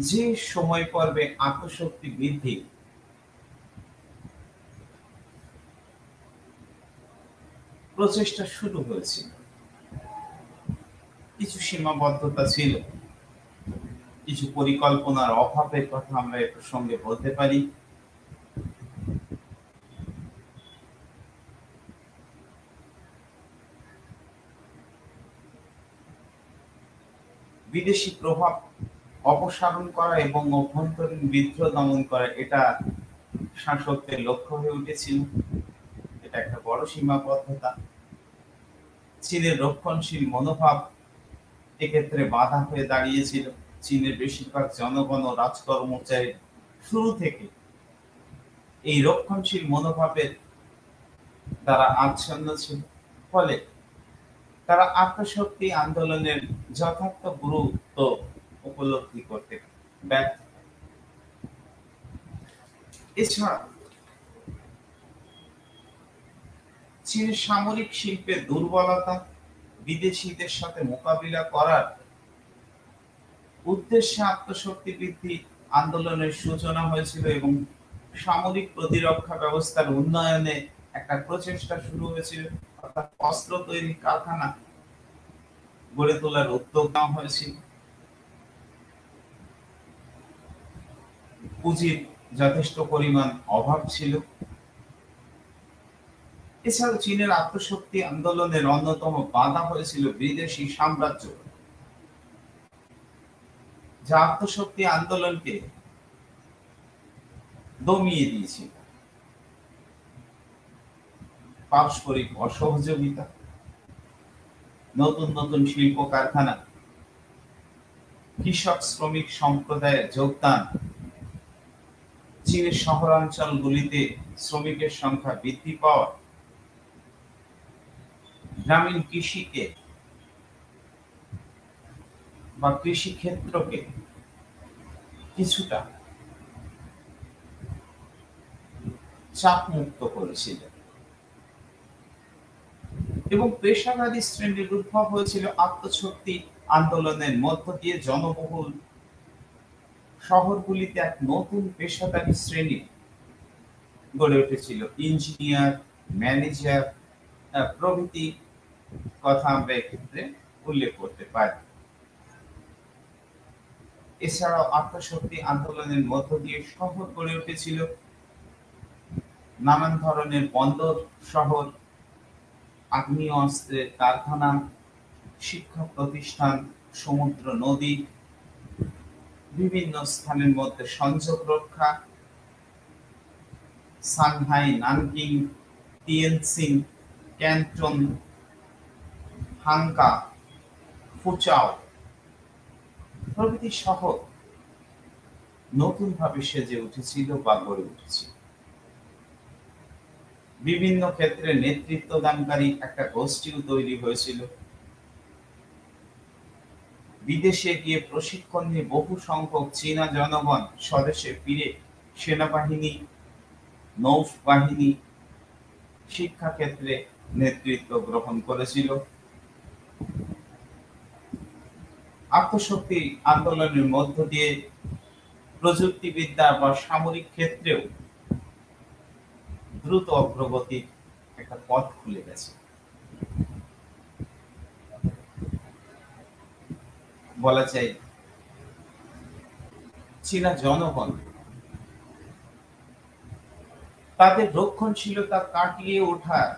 যে সময় পর্বে আত্মশক্তি বৃদ্ধি প্রচেষ্টা শুরু হয়েছিল, কিছু সীমাবদ্ধতা ছিল, কিছু পরিকল্পনার অভাবের কথা আমরা এ প্রসঙ্গে বলতে পারি। বিদেশি প্রভাব অপসারণ করা এবং অভ্যন্তরীণ বিদ্রোহ দমন করা এটা শাসকদের লক্ষ্য হয়ে উঠেছিল। এটা একটা বড় সীমাবদ্ধতা। চীনের রক্ষণশীল মনোভাব এক্ষেত্রে বাধা হয়ে দাঁড়িয়েছিল। চীনের বেশিরভাগ জনগণ ও রাজকর্মচারী শুরু থেকে এই রক্ষণশীল মনোভাবের দ্বারা আচ্ছন্ন ছিল, ফলে তারা আত্মশক্তি আন্দোলনের যথার্থ গুরুত্ব উপলব্ধি করতে ব্যর্থ। এছাড়া চীনের সামরিক শিল্পের দুর্বলতা বিদেশিদের সাথে মোকাবিলা করার উদ্দেশ্যে আত্মশক্তি বৃদ্ধি আন্দোলনের সূচনা হয়েছিল এবং সামরিক প্রতিরক্ষা ব্যবস্থার উন্নয়নে একটা প্রচেষ্টা শুরু হয়েছিল, অর্থাৎ অস্ত্র তৈরি কারখানা গড়ে তোলার উদ্যোগ নেওয়া হয়েছিল। পুঁজির যথেষ্ট পরিমাণ অভাব ছিল। এছাড়াও চীনের আত্মশক্তি আন্দোলনের অন্যতম বাধা হয়েছিল বিদেশি সাম্রাজ্য, যা আত্মশক্তি আন্দোলনকে দমিয়ে দিয়েছিল। পারস্পরিক অসহযোগিতা, নতুন নতুন শিল্প কারখানা, কৃষক শ্রমিক সম্প্রদায়ের যোগদান, চীনের শহরাঞ্চলগুলিতে শ্রমিকের সংখ্যা বৃদ্ধি পাওয়া, গ্রামীণ কৃষিকে বা কৃষি ক্ষেত্রকে কিছুটা চাপ মুক্ত করেছিল এবং পেশাদারী শ্রেণীর উদ্ভব হয়েছিল আত্মশক্তি আন্দোলনের মধ্য দিয়ে। জনবহুল শহরগুলিতে এক নতুন পেশাদারী শ্রেণী গড়ে উঠেছিল, ইঞ্জিনিয়ার, ম্যানেজার প্রভৃতি কথা আমরা এক্ষেত্রে উল্লেখ করতে পারি। এছাড়াও আত্মশক্তি আন্দোলনের মধ্য দিয়ে শহর গড়ে উঠেছিল, নানান ধরনের বন্দর শহর, আগ্নেয় অস্ত্রের কারখানা, শিক্ষা প্রতিষ্ঠান, সমুদ্র নদী, বিভিন্ন স্থানের মধ্যে সংযোগ রক্ষা, সাংহাই, নানকিং, টিয়েনসিন, ক্যান্টন, হাঙ্কা, ফুচাও প্রভৃতি শহর নতুনভাবে সেজে উঠেছিল বা গড়ে উঠেছিল। বিভিন্ন ক্ষেত্রে নেতৃত্বদানকারী একটা গোষ্ঠীও তৈরি হয়েছিল। বিদেশে গিয়ে প্রশিক্ষণ নিয়ে বহু সংখ্যক চীনা জনগণ স্বদেশে ফিরে সেনাবাহিনী, নৌবাহিনী, শিক্ষা ক্ষেত্রে নেতৃত্ব গ্রহণ করেছিল। আত্মশক্তি আন্দোলনের মধ্য দিয়ে প্রযুক্তিবিদ্যা বা সামরিক ক্ষেত্রেও দ্রুত অগ্রগতির একটা পথ খুলে গেছে। বলা যায় চীনা জনগণ তাদের রক্ষণশীলতা কাটিয়ে ওঠার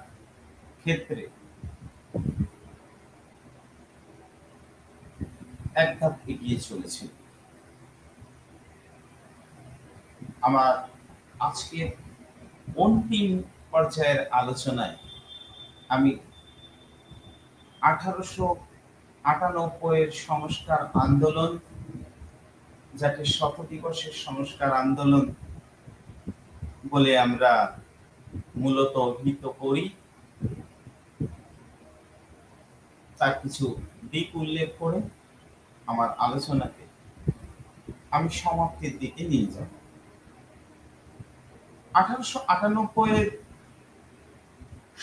ক্ষেত্রে এক ধাপ এগিয়ে চলেছে। আমার আজকের অন্তিম পর্যায়ের আলোচনায় আমি 1898 সংস্কার আন্দোলন, যাকে শত দিবসের সংস্কার আন্দোলন বলে আমরা মূলত অভিহিত করি, তার কিছু দিক উল্লেখ করে আমার আলোচনাকে আমি সমাপ্তির দিকে নিয়ে যাব। 1898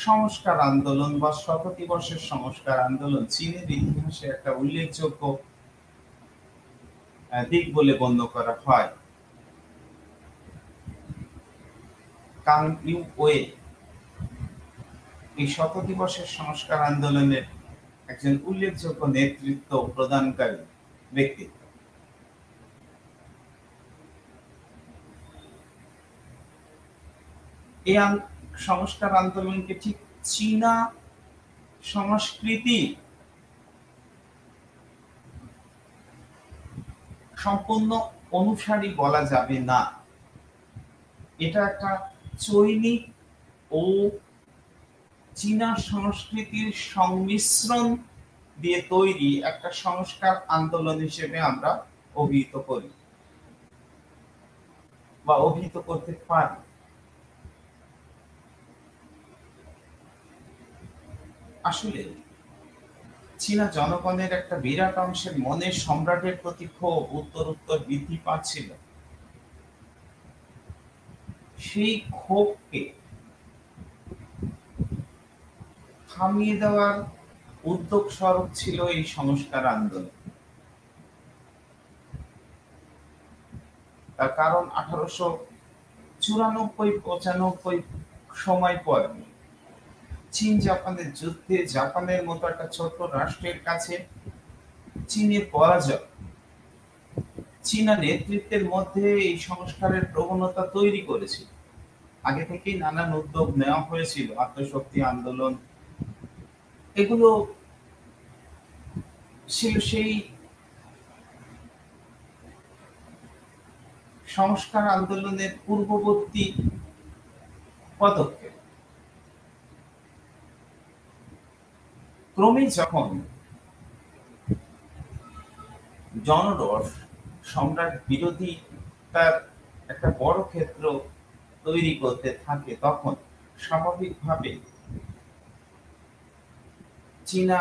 সংস্কার আন্দোলন বা শত দিবসের সংস্কার আন্দোলন চীনের ইতিহাসে একটা উল্লেখযোগ্য দিক বলে গণ্য করা হয়। কাং ইউ ওয়ে এই শত দিবসের সংস্কার আন্দোলনের একজন উল্লেখযোগ্য নেতৃত্ব প্রদানকারী ব্যক্তিত্ব। এই সংস্কার আন্দোলনকে ঠিক চীনা সংস্কৃতি সম্পূর্ণ অনুসারী বলা যাবে না। এটা একটা চৈনিক ও চীনা সংস্কৃতির সংমিশ্রণ দিয়ে তৈরি একটা সংস্কার আন্দোলন হিসেবে আমরা অভিহিত করি বা অভিহিত করতে পারি। আসলে চীনা জনগণের একটা বিরাট অংশের মনে সম্রাটের প্রতি ক্ষোভ উত্তরোত্তর বৃদ্ধি পাচ্ছিল। সেই ক্ষোভকে থামিয়ে দেওয়ার উদ্যোগ স্বরূপ ছিল এই সংস্কার আন্দোলন। তার কারণ 1894-95 সময় পর চীন জাপানের যুদ্ধে জাপানের মতো একটা ছোট রাষ্ট্রের কাছে চীনের পরাজয় চীনা নেতৃত্বের মধ্যে এই সংস্কারের প্রবণতা তৈরি করেছিল। আগে থেকেই নানান উদ্যোগ নেওয়া হয়েছিল, আত্মশক্তি আন্দোলন, এগুলো ছিল সেই সংস্কার আন্দোলনের পূর্ববর্তী পদক্ষেপ। ক্রমে যখন জনরস সম্রাট বিরোধী তার একটা বড় ক্ষেত্র তৈরি করতে থাকে, তখন স্বাভাবিকভাবে চীনা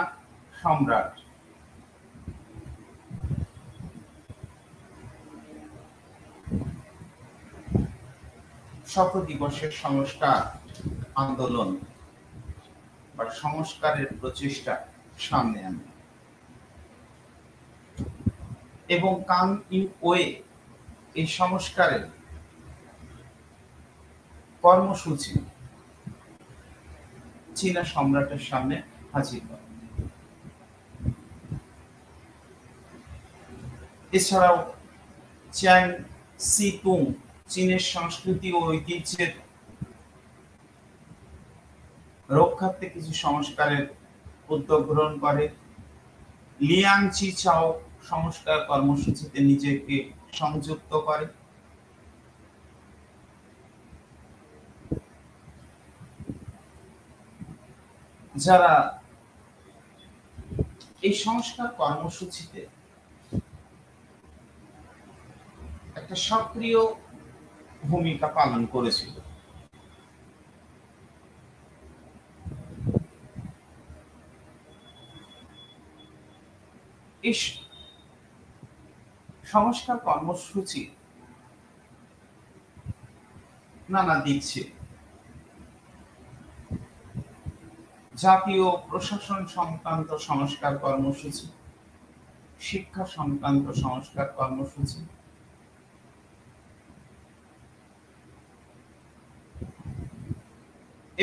সম্রাট শত দিবসের সংস্কার আন্দোলন বা সংস্কারের প্রচেষ্টা সামনে আনে এবং কাং ইউ ওয়ে এই সংস্কারের কর্মসূচি চীনা সম্রাটের সামনে হাজির করে। এছাড়াও চ্যাং সি তুং চীনের সংস্কৃতি ও ঐতিহ্যের রক্ষার্থে কিছু সংস্কারের উদ্যোগ গ্রহণ করে। লিয়াং চি চাও সংস্কার কর্মসূচিতে নিজেকে সংযুক্ত করে। যারা এই সংস্কার কর্মসূচিতে একটা সক্রিয় ভূমিকা পালন করেছিল। এই সংস্কার কর্মসূচি নানা দিক ছিল। জাতীয় প্রশাসন সংক্রান্ত সংস্কার কর্মসূচি, শিক্ষা সংক্রান্ত সংস্কার কর্মসূচি,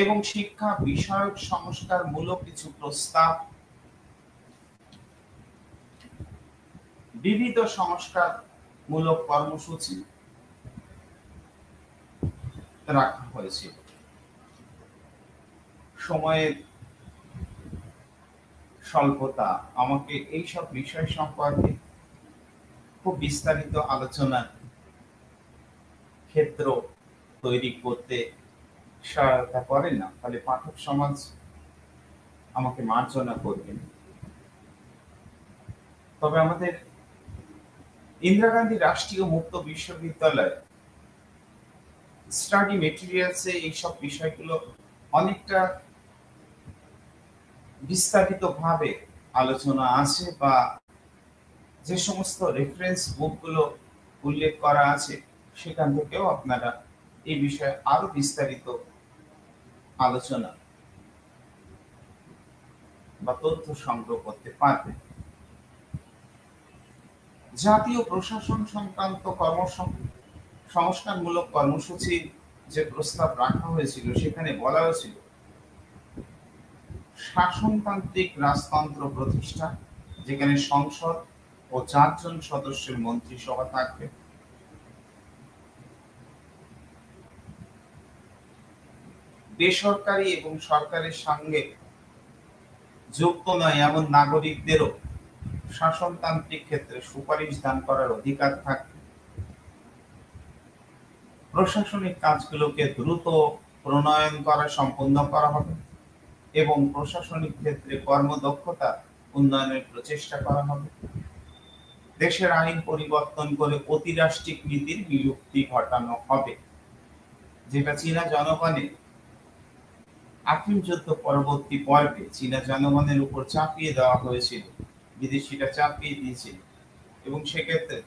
এবং শিক্ষা বিষয়ক সংস্কারমূলক কিছু প্রস্তাব, বিবিধ সংস্কারমূলক কর্মসূচি রাখা হয়েছিল। সময়ের স্বল্পতা আমাকে এইসব বিষয় সম্পর্কে খুব বিস্তারিত আলোচনার ক্ষেত্র তৈরি করতে সহায়তা করে না, ফলে পাঠক সমাজ আমাকে মার্জনা করবেন। তবে আমাদের ইন্দিরা গান্ধী রাষ্ট্রীয় মুক্ত বিশ্ববিদ্যালয় স্টাডি মেটেরিয়ালসে এইসব বিষয়গুলো অনেকটা বিস্তারিত ভাবে আলোচনা আছে, বা যে সমস্ত রেফারেন্স বুকগুলো উল্লেখ করা আছে সেখান থেকেও আপনারা এই বিষয়ে আরো বিস্তারিত আলোচনা বা তথ্য সংগ্রহ করতে পারবেন। জাতীয় প্রশাসন সংক্রান্ত সংস্কারমূলক কর্মসূচির যে প্রস্তাব রাখা হয়েছিল সেখানে বলা হয়েছিল শাসনতান্ত্রিক রাজতন্ত্র প্রতিষ্ঠা, যেখানে সংসদ ও 4 জন সদস্যের মন্ত্রিসভা থাকবে। বেসরকারি এবং সরকারের সঙ্গে যুক্ত নয় এমন নাগরিকদেরও শাসনতান্ত্রিক ক্ষেত্রে সুপারিশ দান করার অধিকার থাকবে। প্রশাসনিক কাজগুলোকে দ্রুত প্রণয়ন করা সম্পন্ন করা হবে এবং প্রশাসনিক ক্ষেত্রে কর্মদক্ষতা উন্নয়নের প্রচেষ্টা করা হবে। দেশের আইন পরিবর্তন করে অতিরাষ্ট্রিক নীতির বিলুপ্তি ঘটানো হবে, যেটা চীনা জনগণের আফিম যুদ্ধ পরবর্তী পর্বে চীনা জনগণের উপর চাপিয়ে দেওয়া হয়েছিল, বিদেশিরা চাপিয়ে দিয়েছিল, এবং সেক্ষেত্রে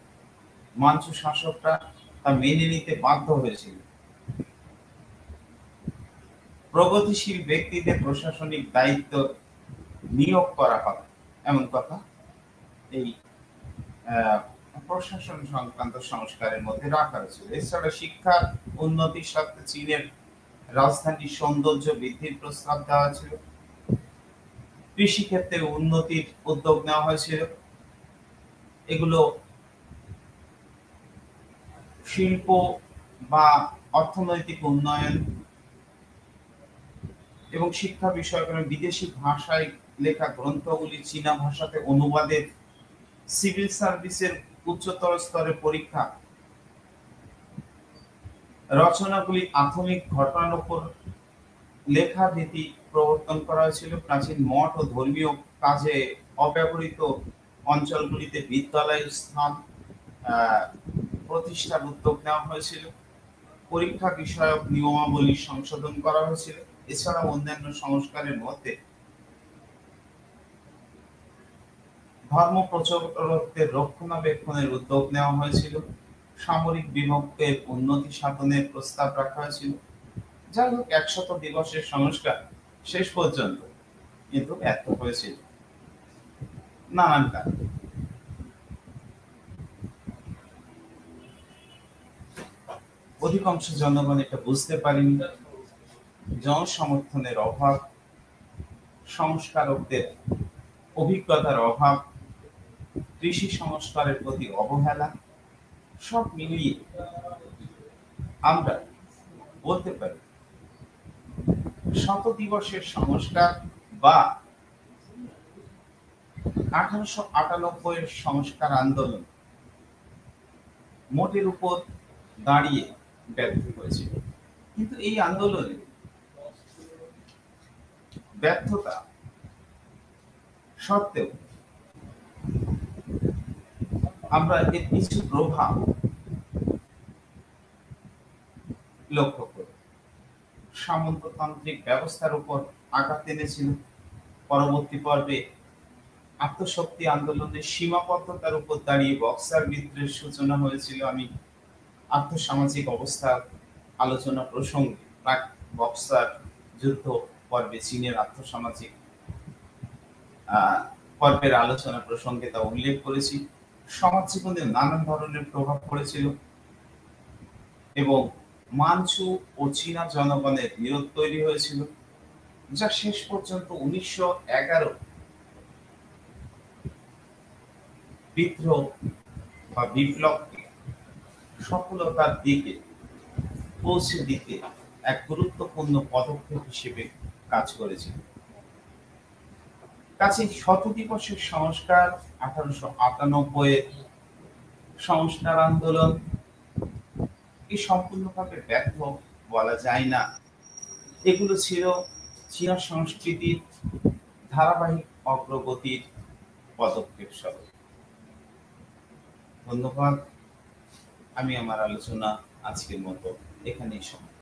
মাঞ্চু শাসকরা তা মেনে নিতে বাধ্য হয়েছিল। প্রগতিশীল ব্যক্তিদের প্রশাসনিক দায়িত্ব নিয়োগ করা হবে এমন কথা এই প্রশাসন সংক্রান্ত সংস্কারের মধ্যে রাখা হয়েছিল। এছাড়া শিক্ষার উন্নতির সাথে চীনের রাজধানীর সৌন্দর্য বৃদ্ধির প্রস্তাব দেওয়া ছিল। কৃষিক্ষেত্রে উন্নতির উদ্যোগ নেওয়া হয়েছিল। এগুলো শিল্প বা অর্থনৈতিক উন্নয়ন এবং শিক্ষা বিষয়ক বিদেশি ভাষায় লেখা গ্রন্থগুলি চীনা ভাষাতে অনুবাদের, সিভিল সার্ভিসের উচ্চতর স্তরের পরীক্ষা, রচনাগুলি আধুনিক ঘটনার উপর লেখা ভীতি প্রবর্তন করা হয়েছিল। প্রাচীন মঠ ও ধর্মীয় কাজে অব্যবহৃত অঞ্চলগুলিতে বিদ্যালয় স্থান প্রতিষ্ঠার উদ্যোগ নেওয়া হয়েছিল। পরীক্ষা বিষয়ক নিয়মাবলী সংশোধন করা হয়েছিল। এছাড়াও অন্যান্য সংস্কারের মধ্যে ধর্ম প্রচারকদের রক্ষণাবেক্ষণের উদ্যোগ নেওয়া হয়েছিল। সামরিক বিভক্তের উন্নতি সাধনের প্রস্তাব রাখা হয়েছিল। যাই হোক, 100 দিবসের সংস্কার শেষ পর্যন্ত কিন্তু ব্যর্থ হয়েছিল নানান কারণে। অধিকাংশ জনগণ এটা বুঝতে পারেনি। জনসমর্থনের অভাব, সংস্কারকদের অভিজ্ঞতার অভাব, কৃষি সংস্কারের প্রতি অবহেলা, সব মিলিয়ে আমরা বলতে পারি 100 দিবসের সংস্কার বা 1898 এর সংস্কার আন্দোলন মোটের উপর দাঁড়িয়ে ব্যর্থ হয়েছিল। কিন্তু এই আন্দোলনে ব্যর্থতা সত্ত্বেও আমরা এর কিছু প্রভাব লক্ষ্য করি। সামন্ততান্ত্রিক ব্যবস্থার উপর আঘাত এনেছিল। পরবর্তী পর্বে আত্মশক্তি আন্দোলনের সীমাবদ্ধতার উপর দাঁড়িয়ে বক্সার বিদ্রোহের সূচনা হয়েছিল। আমি আর্থসামাজিক অবস্থা আলোচনা প্রসঙ্গে প্রাক বক্সার যুদ্ধ পর্বে চীনের আর্থসামাজিক পর্বের আলোচনা প্রসঙ্গে তা উল্লেখ করেছি। সমাজ জীবনে নানান ধরনের প্রভাব পড়েছিল এবং মাঞ্চু ও চীনা জনগণের বিরোধ তৈরি হয়েছিল, যা শেষ পর্যন্ত 1911 বিদ্রোহ বা বিপ্লবকে সফলতার দিকে পৌঁছে দিতে এক গুরুত্বপূর্ণ পদক্ষেপ হিসেবে কাজ করেছিল। কাছে 100 দিবসের সংস্কার, 1898 এর সংস্কার আন্দোলন এই সম্পূর্ণভাবে ব্যর্থ বলা যায় না। এগুলো ছিল চীনা সংস্কৃতির ধারাবাহিক অগ্রগতির পদক্ষেপ স্বরূপ। ধন্যবাদ। আমি আমার আলোচনা আজকের মতো এখানেই সমাপ্ত।